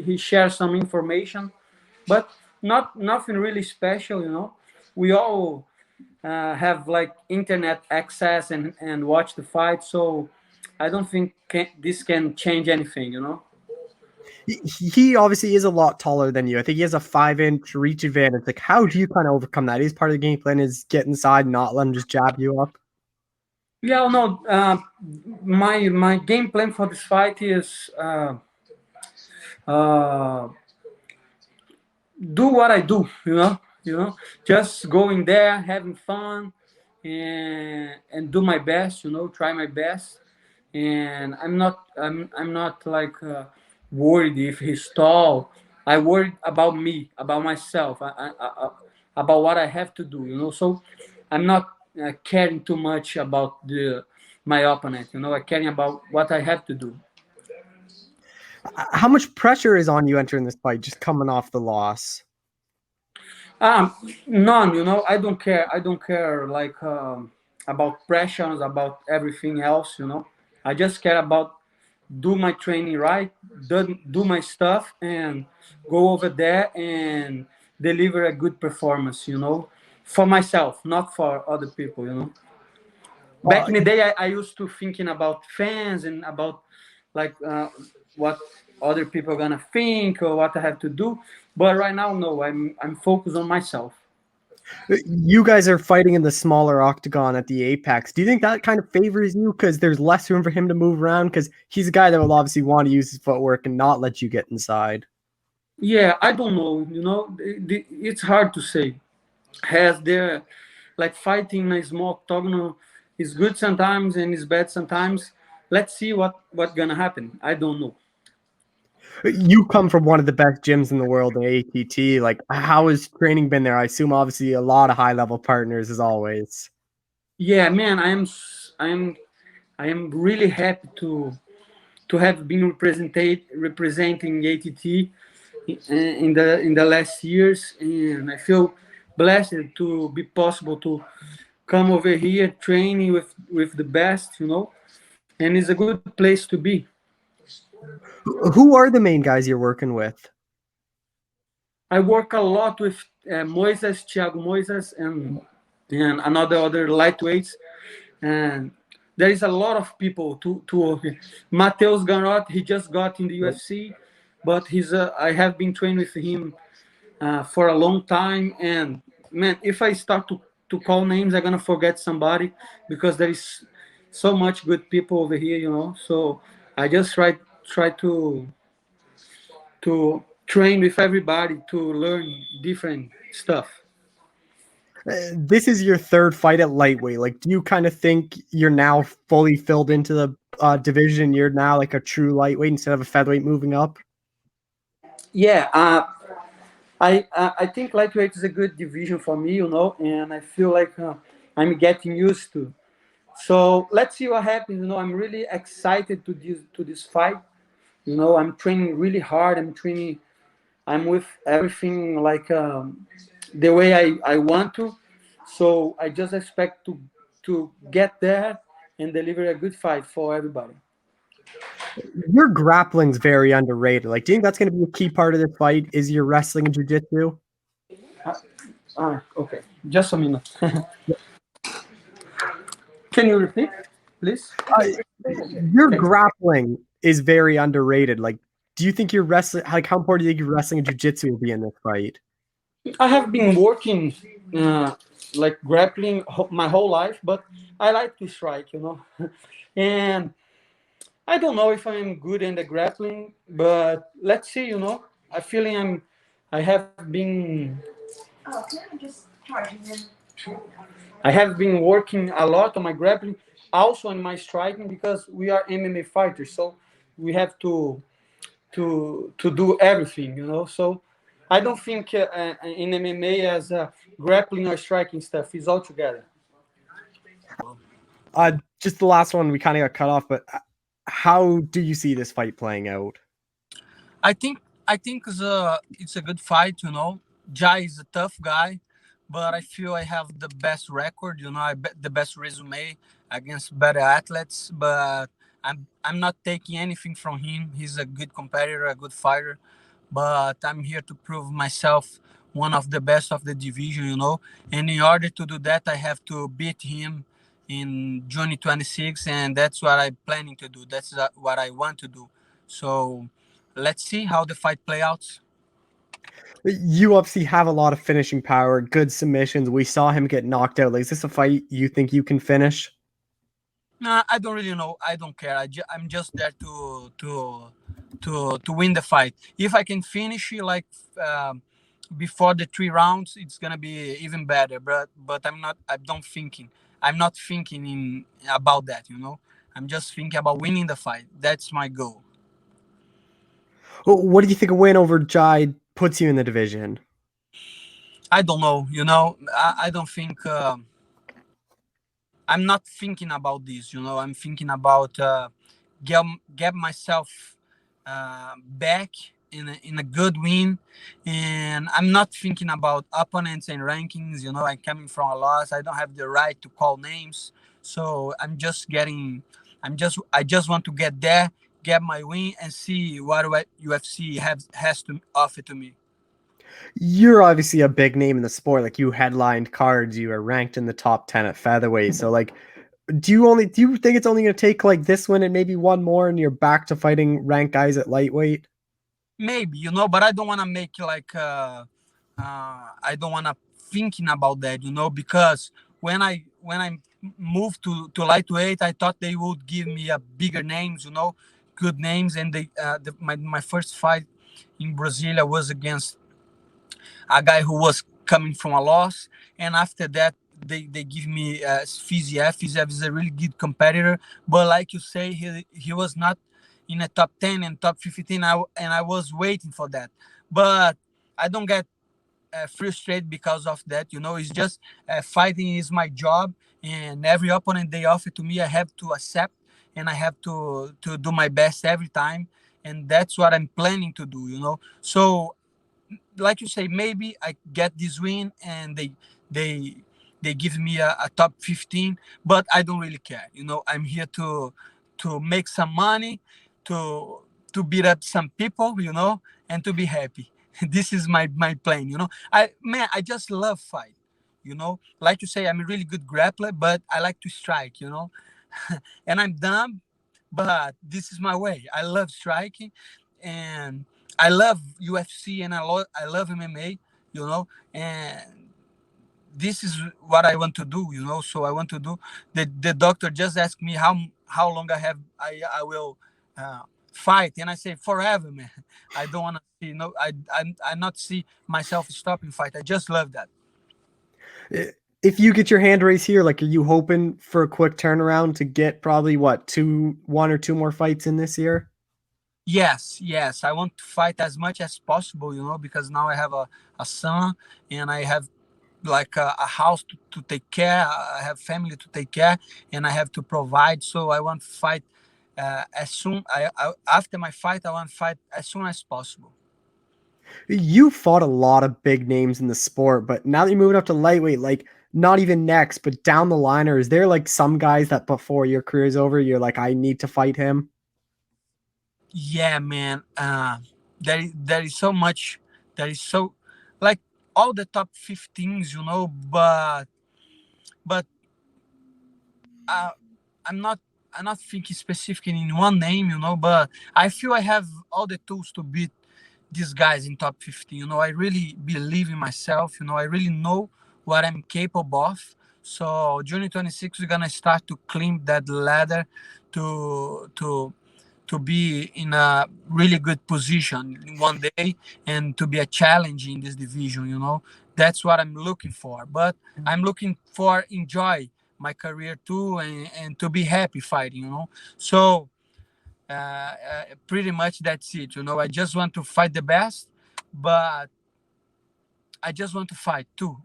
he shares some information, but nothing really special, you know. We all have like internet access and watch the fight, so I don't think this can change anything, you know.
He obviously is a lot taller than you. I think he has a 5-inch reach advantage. Like, how do you kind of overcome that? Is part of the game plan is get inside, not let him just jab you up?
Yeah, no. My game plan for this fight is uh, do what I do, you know, just going there, having fun, and do my best, you know, try my best, and I'm not like worried if he's tall. I worried about me, about myself, about what I have to do, you know. So I'm not caring too much about the my opponent, you know. I caring about what I have to do.
How much pressure is on you entering this fight, just coming off the loss?
None, you know. I don't care. I don't care like about pressures, about everything else, you know. I just care about do my training right, do my stuff, and go over there and deliver a good performance, you know, for myself, not for other people, you know. Back in the day, I used to thinking about fans and about like what other people are gonna think or what I have to do. But right now, no, I'm focused on myself.
You guys are fighting in the smaller octagon at the Apex. Do you think that kind of favors you because there's less room for him to move around? Because he's a guy that will obviously want to use his footwork and not let you get inside.
Yeah, I don't know. You know, it's hard to say. Has there like fighting in a small octagon is good sometimes and is bad sometimes. Let's see what gonna happen. I don't know.
You come from one of the best gyms in the world, the ATT. Like, how has training been there? I assume obviously a lot of high level partners as always.
Yeah, man, I am really happy to have been representing ATT in the last years, and I feel blessed to be possible to come over here training with the best, you know, and it's a good place to be.
Who are the main guys you're working with?
I work a lot with Moises, Thiago Moises, and another other lightweights, and there is a lot of people to work with. Mateus Garot, he just got in the UFC, but I have been training with him for a long time. And man, if I start to call names, I'm gonna forget somebody because there is so much good people over here, you know. So I just try to train with everybody to learn different stuff.
This is your third fight at lightweight. Like, do you kind of think you're now fully filled into the division? You're now like a true lightweight instead of a featherweight moving up?
Yeah, I think lightweight is a good division for me, you know, and I feel like I'm getting used to. So let's see what happens. You know, I'm really excited to this fight. You know, I'm training really hard. I'm with everything like the way I want to. So I just expect to get there and deliver a good fight for everybody.
Your grappling's very underrated. Like, do you think that's going to be a key part of this fight? Is your wrestling and jiu-jitsu?
Okay, just a minute. Can you repeat, please?
Your grappling is very underrated. Like, do you think your wrestling, like, how important do you think your wrestling and jiu-jitsu will be in this fight?
I have been working like grappling my whole life, but I like to strike, you know. And I don't know if I'm good in the grappling, but let's see, you know. I feeling I have been I have been working a lot on my grappling, also on my striking because we are MMA fighters, so we have to do everything, you know. So I don't think in MMA as grappling or striking stuff is all together.
Just the last one, we kind of got cut off, but how do you see this fight playing out?
I think it's a good fight. You know, Jai is a tough guy, but I feel I have the best record. You know, the best resume against better athletes. But I'm not taking anything from him. He's a good competitor, a good fighter. But I'm here to prove myself one of the best of the division, And in order to do that, I have to beat him in June 26, and that's what I'm planning to do. That's what I want to do. So let's see how the fight play out.
You obviously have a lot of finishing power, good submissions. We saw him get knocked out. Like, is this a fight you think you can finish?
No, I don't really know. I don't care. I'm just there to win the fight. If I can finish it like before the 3 rounds, it's gonna be even better. But I'm not. I don't thinking. I'm not thinking about that. I'm just thinking about winning the fight. That's my goal.
What do you think a win over Jai puts you in the division?
I don't know. I don't think. I'm not thinking about this. I'm thinking about get myself back in a good win, and I'm not thinking about opponents and rankings. I'm coming from a loss. I don't have the right to call names, so I just want to get there, get my win, and see what UFC has to offer to me.
You're obviously a big name in the sport. Like, you headlined cards, you were ranked in the top 10 at featherweight. So, like, do you think it's only going to take like this win and maybe one more, and you're back to fighting ranked guys at lightweight?
Maybe, but I don't want to make like I don't want to thinking about that, because when I moved to lightweight, I thought they would give me a bigger names, good names, and my first fight in Brasilia was against a guy who was coming from a loss, and after that they give me Fiziev. Fiziev is a really good competitor, but like you say, he was not in a top 10 and top 15. And I was waiting for that, but I don't get frustrated because of that. It's just fighting is my job, and every opponent they offer to me, I have to accept, and I have to do my best every time, and that's what I'm planning to do. So like you say, maybe I get this win and they give me a top 15, but I don't really care. I'm here to make some money, to beat up some people, and to be happy. This is my plan. I just love fight. Like you say, I'm a really good grappler, but I like to strike. And I'm dumb, but this is my way. I love striking, and I love UFC, and I love MMA, and this is what I want to do, So I want to do. The doctor just asked me how long I will fight, and I say forever, man. I don't want to see I not see myself stopping fight. I just love that.
If you get your hand raised here, like, are you hoping for a quick turnaround to get probably one or two more fights in this year?
Yes. I want to fight as much as possible, because now I have a son, and I have like a house to take care. I have family to take care, and I have to provide. So I want to fight as soon. After my fight, I want to fight as soon as possible.
You fought a lot of big names in the sport, but now that you're moving up to lightweight, like, not even next, but down the line, or is there like some guys that before your career is over, you're like, I need to fight him?
Yeah, man. There is so much. There is so like all the top 15s, but uh, I'm not thinking specifically in one name, but I feel I have all the tools to beat these guys in top 15. I really believe in myself. I really know what I'm capable of. So June 26, we're gonna start to climb that ladder to be in a really good position one day, and to be a challenge in this division. That's what I'm looking for. But I'm looking for enjoy my career too, and to be happy fighting. So pretty much that's it. I just want to fight the best, but I just want to fight too.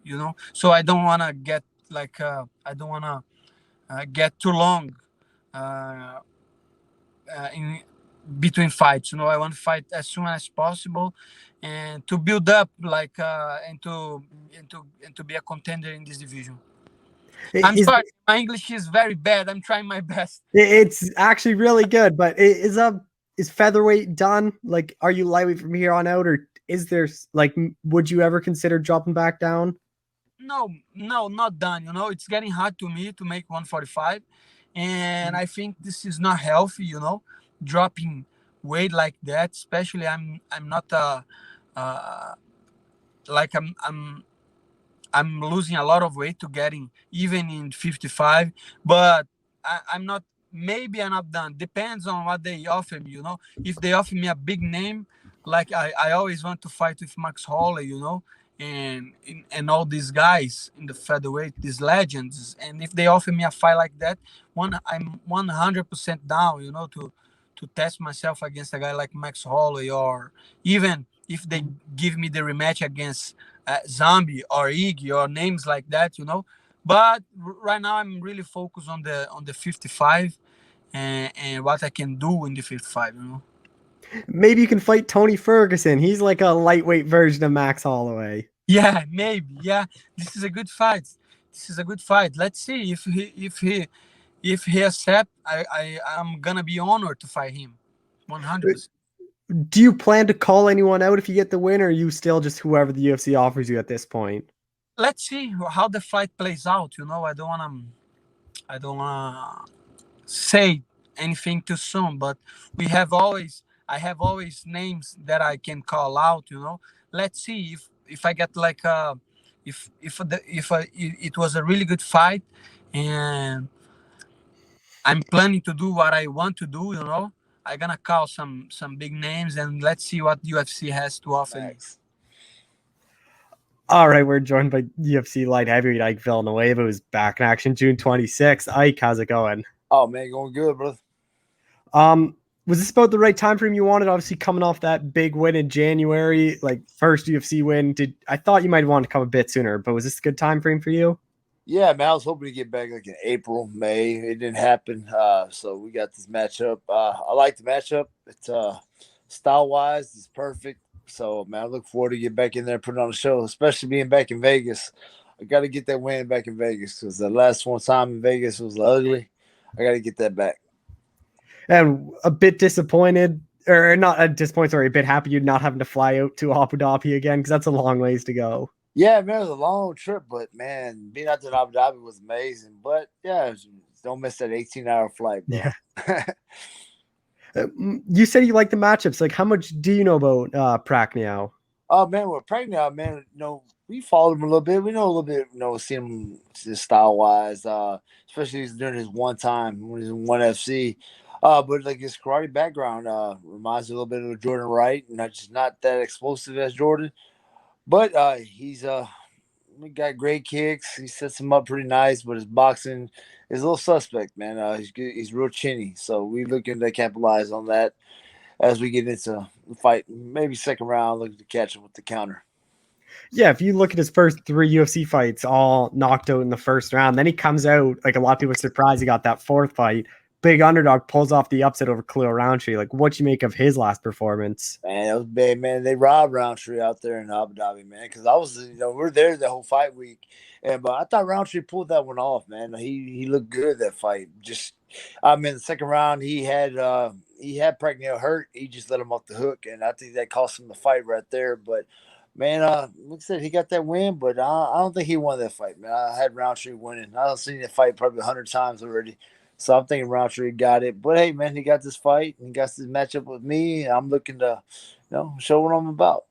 So I don't want to get like I don't want to get too long in between fights. I want to fight as soon as possible, and to build up like and to be a contender in this division. I'm sorry, my English is very bad. I'm trying my best.
It's actually really good, but is featherweight done? Like, are you lightweight from here on out, or is there like, would you ever consider dropping back down?
No, not done. It's getting hard to me to make 145, and I think this is not healthy. Dropping weight like that, especially I'm not like I'm losing a lot of weight to getting even in 55, but I'm not. Maybe I'm not done. Depends on what they offer me. If they offer me a big name, like I always want to fight with Max Holloway, and all these guys in the featherweight, these legends. And if they offer me a fight like that, I'm 100% down, to test myself against a guy like Max Holloway, or even if they give me the rematch against Zombie or Iggy or names like that, But right now I'm really focused on the 55 and what I can do in the 55,
Maybe you can fight Tony Ferguson. He's like a lightweight version of Max Holloway.
Yeah, maybe. Yeah, this is a good fight. Let's see if he accept. I'm gonna be honored to fight him, 100%.
Do you plan to call anyone out if you get the win, or are you still just whoever the UFC offers you at this point?
Let's see how the fight plays out. I don't wanna say anything too soon, but I have always names that I can call out. Let's see if I get like it was a really good fight, and I'm planning to do what I want to do. I'm gonna call some big names, and let's see what UFC has to offer.
Thanks.
All right, we're joined by UFC light heavyweight Ike Villanueva, who's back in action June 26th. Ike, how's it going?
Oh man, going good, brother.
Was this about the right time frame you wanted? Obviously, coming off that big win in January, like first UFC win. I thought you might want to come a bit sooner, but was this a good time frame for you?
Yeah, man, I was hoping to get back like in April, May. It didn't happen, so we got this matchup. I like the matchup. It's style-wise, it's perfect. So, man, I look forward to get back in there and putting on a show, especially being back in Vegas. I got to get that win back in Vegas because the last one time in Vegas was ugly. I got to get that back.
And a bit disappointed, or not disappointed, sorry, a bit happy you're not having to fly out to Abu Dhabi again, because that's a long ways to go.
Yeah, man, it was a long trip, but, man, being out there in Abu Dhabi was amazing. But, yeah, don't miss that 18-hour flight, bro.
Yeah. You said you like the matchups. Like, how much do you know about Prachnio?
Oh, man, with Prachnio, man, we followed him a little bit. We know a little bit, seeing him style-wise, especially during his one time when he was in ONE FC. But, like, his karate background reminds me a little bit of Jordan Wright, not that explosive as Jordan. But he's got great kicks. He sets him up pretty nice, but his boxing is a little suspect, man. He's good. He's real chinny. So we looking to capitalize on that as we get into the fight. Maybe second round, looking to catch him with the counter.
Yeah, if you look at his first 3 UFC fights, all knocked out in the first round, then he comes out, like a lot of people are surprised he got that 4th fight. Big underdog, pulls off the upset over Khalil Roundtree. Like, what you make of his last performance?
Man, it was bad, man. They robbed Roundtree out there in Abu Dhabi, man. Because I was, we're there the whole fight week, but I thought Roundtree pulled that one off, man. He looked good that fight. The second round he had Prachnio hurt. He just let him off the hook, and I think that cost him the fight right there. But man, like I said, he got that win, but I don't think he won that fight, man. I had Roundtree winning. I don't seen that fight probably 100 times already. So I'm thinking Roundtree got it. But, hey, man, he got this fight. And he got this matchup with me. I'm looking to, show what I'm about.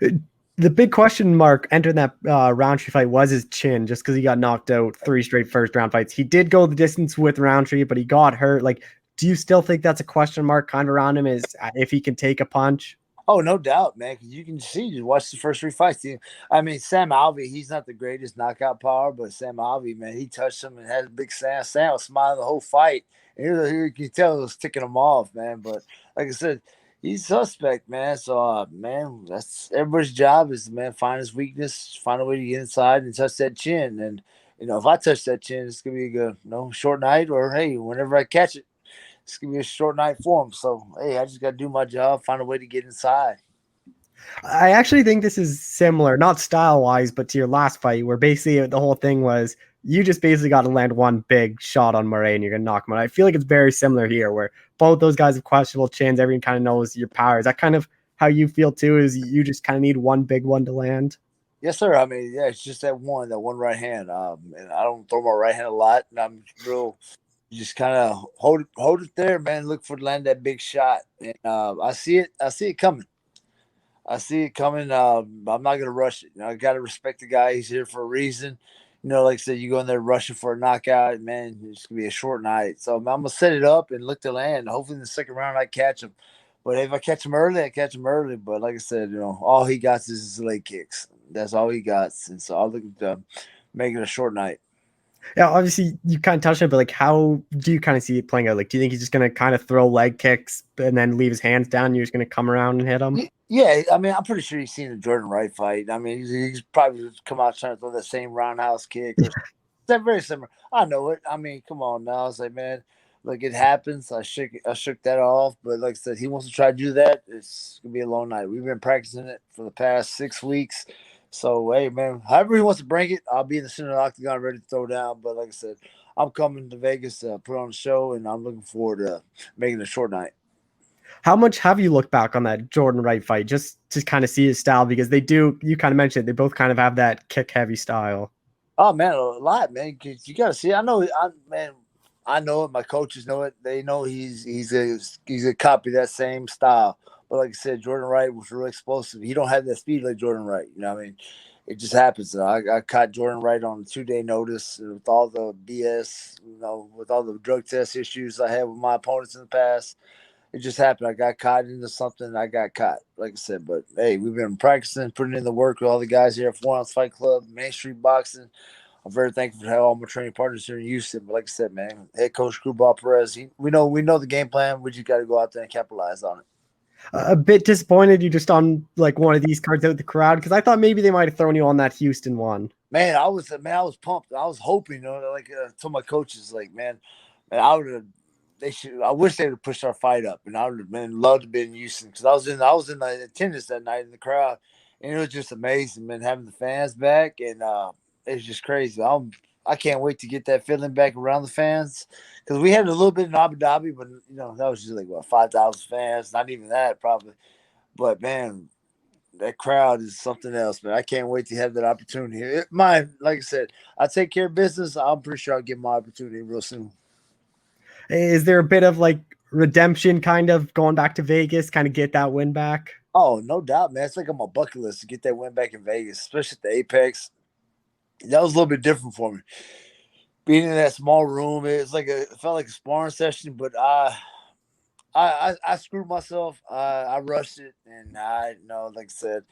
The big question mark entering that Roundtree fight was his chin, just because he got knocked out 3 straight first-round fights. He did go the distance with Roundtree, but he got hurt. Like, do you still think that's a question mark kind of around him, is if he can take a punch?
Oh, no doubt, man. Because you can see, just watch the first 3 fights. I mean, Sam Alvey, he's not the greatest knockout power, but Sam Alvey, man, he touched him and had a big Sam. Sam was smiling the whole fight. And you can tell it was ticking him off, man. But like I said, he's suspect, man. So, man, that's everybody's job is, man, find his weakness, find a way to get inside and touch that chin. And, if I touch that chin, it's going to be a good, short night. Or, hey, whenever I catch it, it's going to be a short night for him. So, hey, I just got to do my job, find a way to get inside.
I actually think this is similar, not style-wise, but to your last fight, where basically the whole thing was you just basically got to land one big shot on Murray and you're going to knock him out. I feel like it's very similar here, where both those guys have questionable chins. Everyone kind of knows your powers. That kind of how you feel too? Is you just kind of need one big one to land?
Yes, sir. I mean, yeah, it's just that one right hand. And I don't throw my right hand a lot, and I'm real. You just kind of hold it there, man. Look for to land that big shot, and I see it coming. I see it coming. I'm not gonna rush it. I gotta respect the guy. He's here for a reason. Like I said, you go in there rushing for a knockout, man. It's gonna be a short night. So I'm gonna set it up and look to land. Hopefully in the second round I catch him. But if I catch him early, I catch him early. But like I said, all he got is his leg kicks. That's all he got. And so I'll look at make it a short night.
Yeah, obviously you kind of touched on it, but like, how do you kind of see it playing out? Like, do you think he's just gonna kind of throw leg kicks and then leave his hands down? And you're just gonna come around and hit him?
Yeah, I mean, I'm pretty sure you've seen the Jordan Wright fight. I mean, he's probably come out trying to throw that same roundhouse kick. Or they're very similar. I know it. I mean, come on now. I was like, man, look, it happens. I shook that off. But like I said, he wants to try to do that. It's gonna be a long night. We've been practicing it for the past 6 weeks. So hey, man, however he wants to bring it, I'll be in the center of the octagon ready to throw down. But like I said, I'm coming to Vegas to put on a show, and I'm looking forward to making it a short night.
How much have you looked back on that Jordan Wright fight just to kind of see his style? Because they do, you kind of mentioned it, they both kind of have that kick heavy style.
Oh man, a lot, man. You got to see. I know it. My coaches know it. They know he's a copy of that same style. But like I said, Jordan Wright was really explosive. He don't have that speed like Jordan Wright. You know what I mean? It just happens. I caught Jordan Wright on a 2-day notice with all the BS, with all the drug test issues I had with my opponents in the past. It just happened. I got caught into something. I got caught, like I said. But hey, we've been practicing, putting in the work with all the guys here at 4 Ounce Fight Club, Main Street Boxing. I'm very thankful to have all my training partners here in Houston. But like I said, man, head coach Screwball Perez, we know the game plan. We just got to go out there and capitalize on it.
A bit disappointed you just on like one of these cards out the crowd, because I thought maybe they might have thrown you on that Houston one.
Man, I was pumped. I was hoping, told my coaches, like, man, I would have. I wish they would have pushed our fight up, and I would have loved to be in Houston, because I was in the attendance that night in the crowd, and it was just amazing, man, having the fans back, and it was just crazy. I can't wait to get that feeling back around the fans, because we had a little bit in Abu Dhabi, but that was just like 5,000 fans, not even that probably, but man, that crowd is something else, man. I can't wait to have that opportunity. Like I said, I take care of business. I'm pretty sure I'll get my opportunity real soon.
Is there a bit of like redemption kind of going back to Vegas, kind of get that win back?
Oh, no doubt, man. It's like on my bucket list to get that win back in Vegas, especially at the Apex. That was a little bit different for me. Being in that small room, it felt like a sparring session, but I screwed myself. I rushed it, and like I said,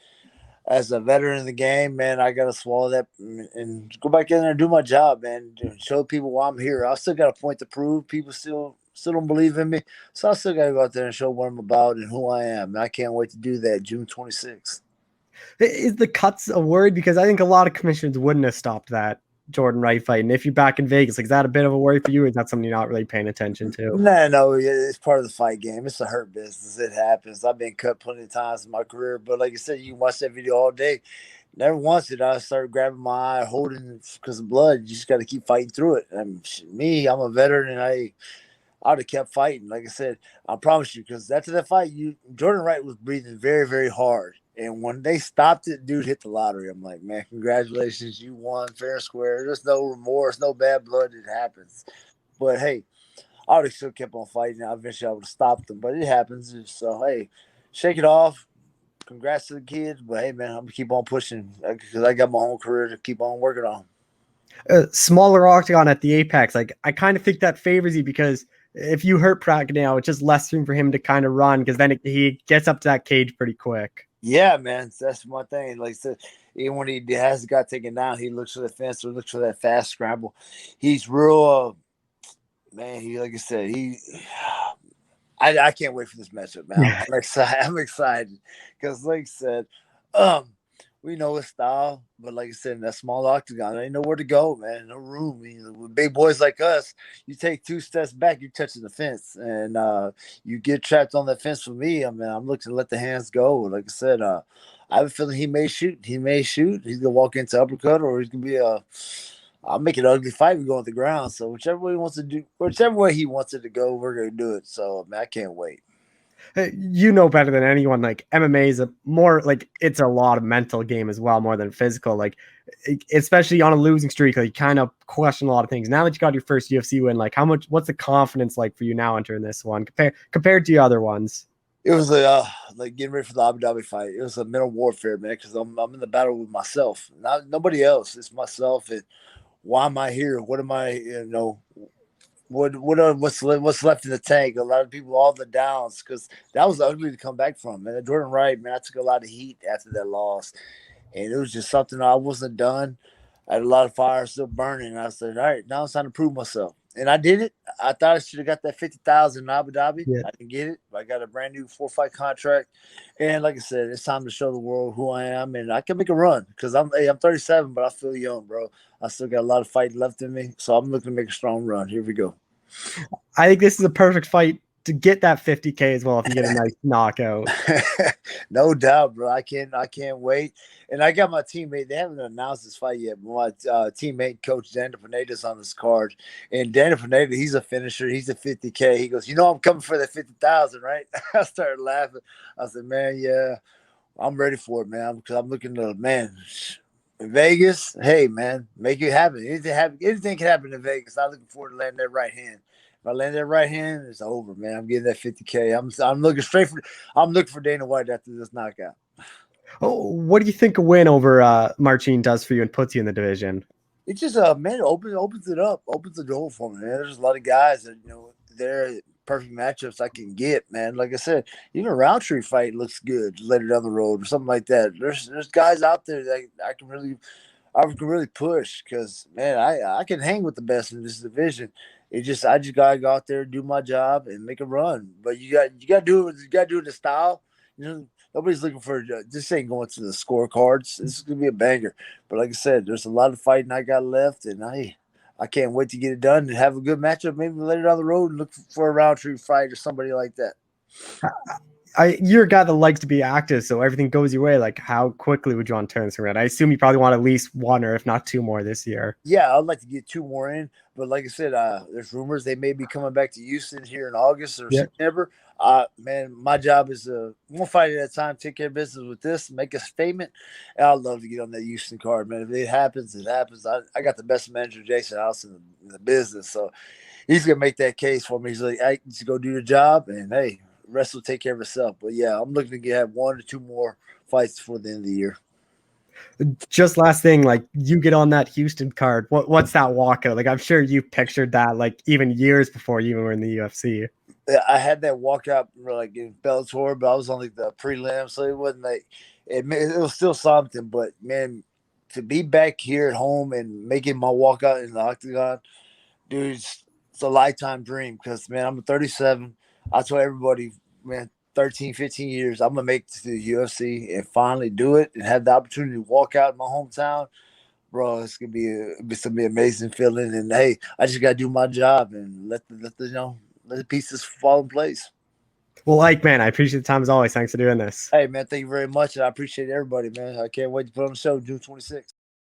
as a veteran in the game, man, I got to swallow that and go back in there and do my job, man. Show people why I'm here. I still got a point to prove. People still don't believe in me. So I still got to go out there and show what I'm about and who I am. And I can't wait to do that June 26th.
Is the cuts a worry? Because I think a lot of commissions wouldn't have stopped that Jordan Wright fight. And if you're back in Vegas, like, is that a bit of a worry for you? Or is that something you're not really paying attention to?
No, it's part of the fight game. It's a hurt business. It happens. I've been cut plenty of times in my career. But like I said, you can watch that video all day. Never once did I start grabbing my eye, holding because of blood. You just got to keep fighting through it. And I'm a veteran, and I would have kept fighting. Like I said, I promise you, because after that fight, Jordan Wright was breathing very, very hard. And when they stopped it, dude hit the lottery. I'm like, man, congratulations. You won fair and square. There's no remorse, no bad blood. It happens. But, hey, I would have still kept on fighting. Eventually, I would have stopped them. But it happens. So, hey, shake it off. Congrats to the kids. But, hey, man, I'm going to keep on pushing because I got my own career to keep on working on.
Smaller octagon at the Apex. Like, I kind of think that favors you, because if you hurt Pragnow, it's just less room for him to kind of run, because then he gets up to that cage pretty quick.
Yeah, man, that's my thing. Like I said, even when he has the guy taken down, he looks for the fence or looks for that fast scramble. He's real, man. Like I said, I can't wait for this matchup, man. I'm excited. I'm excited because, like I said, we know his style, but like I said, in that small octagon, there ain't nowhere to go, man. No room. With big boys like us, you take 2 steps back, you're touching the fence, and you get trapped on that fence. For me, I'm looking to let the hands go. Like I said, I have a feeling he may shoot. He's gonna walk into uppercut, or he's gonna be I'll make it an ugly fight. We go on the ground. So whichever way he wants to do, whichever way he wants it to go, we're gonna do it. So man, I can't wait.
You know better than anyone, like MMA is a more like it's a lot of mental game as well, more than physical. Like especially on a losing streak, like you kind of question a lot of things. Now that you got your first UFC win, like what's the confidence like for you now entering this one compared to the other ones?
It was like getting ready for the Abu Dhabi fight. It was a mental warfare, man, because I'm in the battle with myself, not nobody else. It's myself. And why am I here? What am I? What's left in the tank? A lot of people, all the downs, because that was ugly to come back from. Man, Jordan Wright, man, I took a lot of heat after that loss, and it was just something I wasn't done. I had a lot of fire still burning. And I said, all right, now it's time to prove myself. And I did it. I thought I should have got that 50,000 in Abu Dhabi.
Yeah.
I didn't get it. I got a brand new 4-fight contract. And like I said, it's time to show the world who I am. And I can make a run because I'm 37, but I feel young, bro. I still got a lot of fight left in me. So I'm looking to make a strong run. Here we go.
I think this is a perfect fight to get that 50K as well if you get a nice knockout.
No doubt, bro. I can't wait. And I got my teammate. They haven't announced this fight yet, but my teammate, Coach Daniel Pineda's on this card. And Daniel Pineda, he's a finisher. He's a 50K. He goes, I'm coming for that 50,000, right? I started laughing. I said, man, yeah, I'm ready for it, man, because I'm looking to, man, in Vegas, hey, man, make it happen. Anything can happen in Vegas. I'm looking forward to landing that right hand. If I land that right hand, it's over, man. I'm getting that 50K. I'm looking for Dana White after this knockout.
Oh, what do you think a win over Marcin does for you and puts you in the division?
It just man, opens it up, opens the door for me, man. There's a lot of guys that they're perfect matchups I can get, man. Like I said, even a Roundtree fight looks good later down the road or something like that. There's guys out there that I can really push because, man, I can hang with the best in this division. I just gotta go out there, do my job, and make a run. But you gotta do it. You gotta do it in style. Nobody's looking for this. Ain't going to the scorecards. This is gonna be a banger. But like I said, there's a lot of fighting I got left, and I can't wait to get it done and have a good matchup. Maybe later down the road and look for a Roundtree fight or somebody like that.
You're a guy that likes to be active, so everything goes your way. Like, how quickly would you want to turn this around? I assume you probably want at least one or if not two more this year.
Yeah, I'd like to get 2 more in, but like I said, there's rumors they may be coming back to Houston here in August or September. Man, my job is one fight at a time, take care of business with this, make a statement, and I'd love to get on that Houston card, man. If it happens, it happens. I got the best manager, Jason House, in the business, so he's gonna make that case for me. He's like, hey, just go do the job, and hey, the rest will take care of itself. But yeah, I'm looking to have 1 or 2 more fights before the end of the year.
Just last thing, like you get on that Houston card. What's that walkout? Like I'm sure you pictured that like even years before you even were in the UFC.
I had that walkout like in Bellator, but I was on like the prelim, so it wasn't like it was still something. But man, to be back here at home and making my walkout in the octagon, dude, it's a lifetime dream. Because man, I'm 37. I told everybody, man, 13, 15 years, I'm gonna make it to the UFC and finally do it and have the opportunity to walk out in my hometown. Bro, it's gonna be an amazing feeling. And hey, I just gotta do my job and let the pieces fall in place.
Well, Ike, man, I appreciate the time as always. Thanks for doing this.
Hey, man, thank you very much. And I appreciate everybody, man. I can't wait to put on the show June 26th.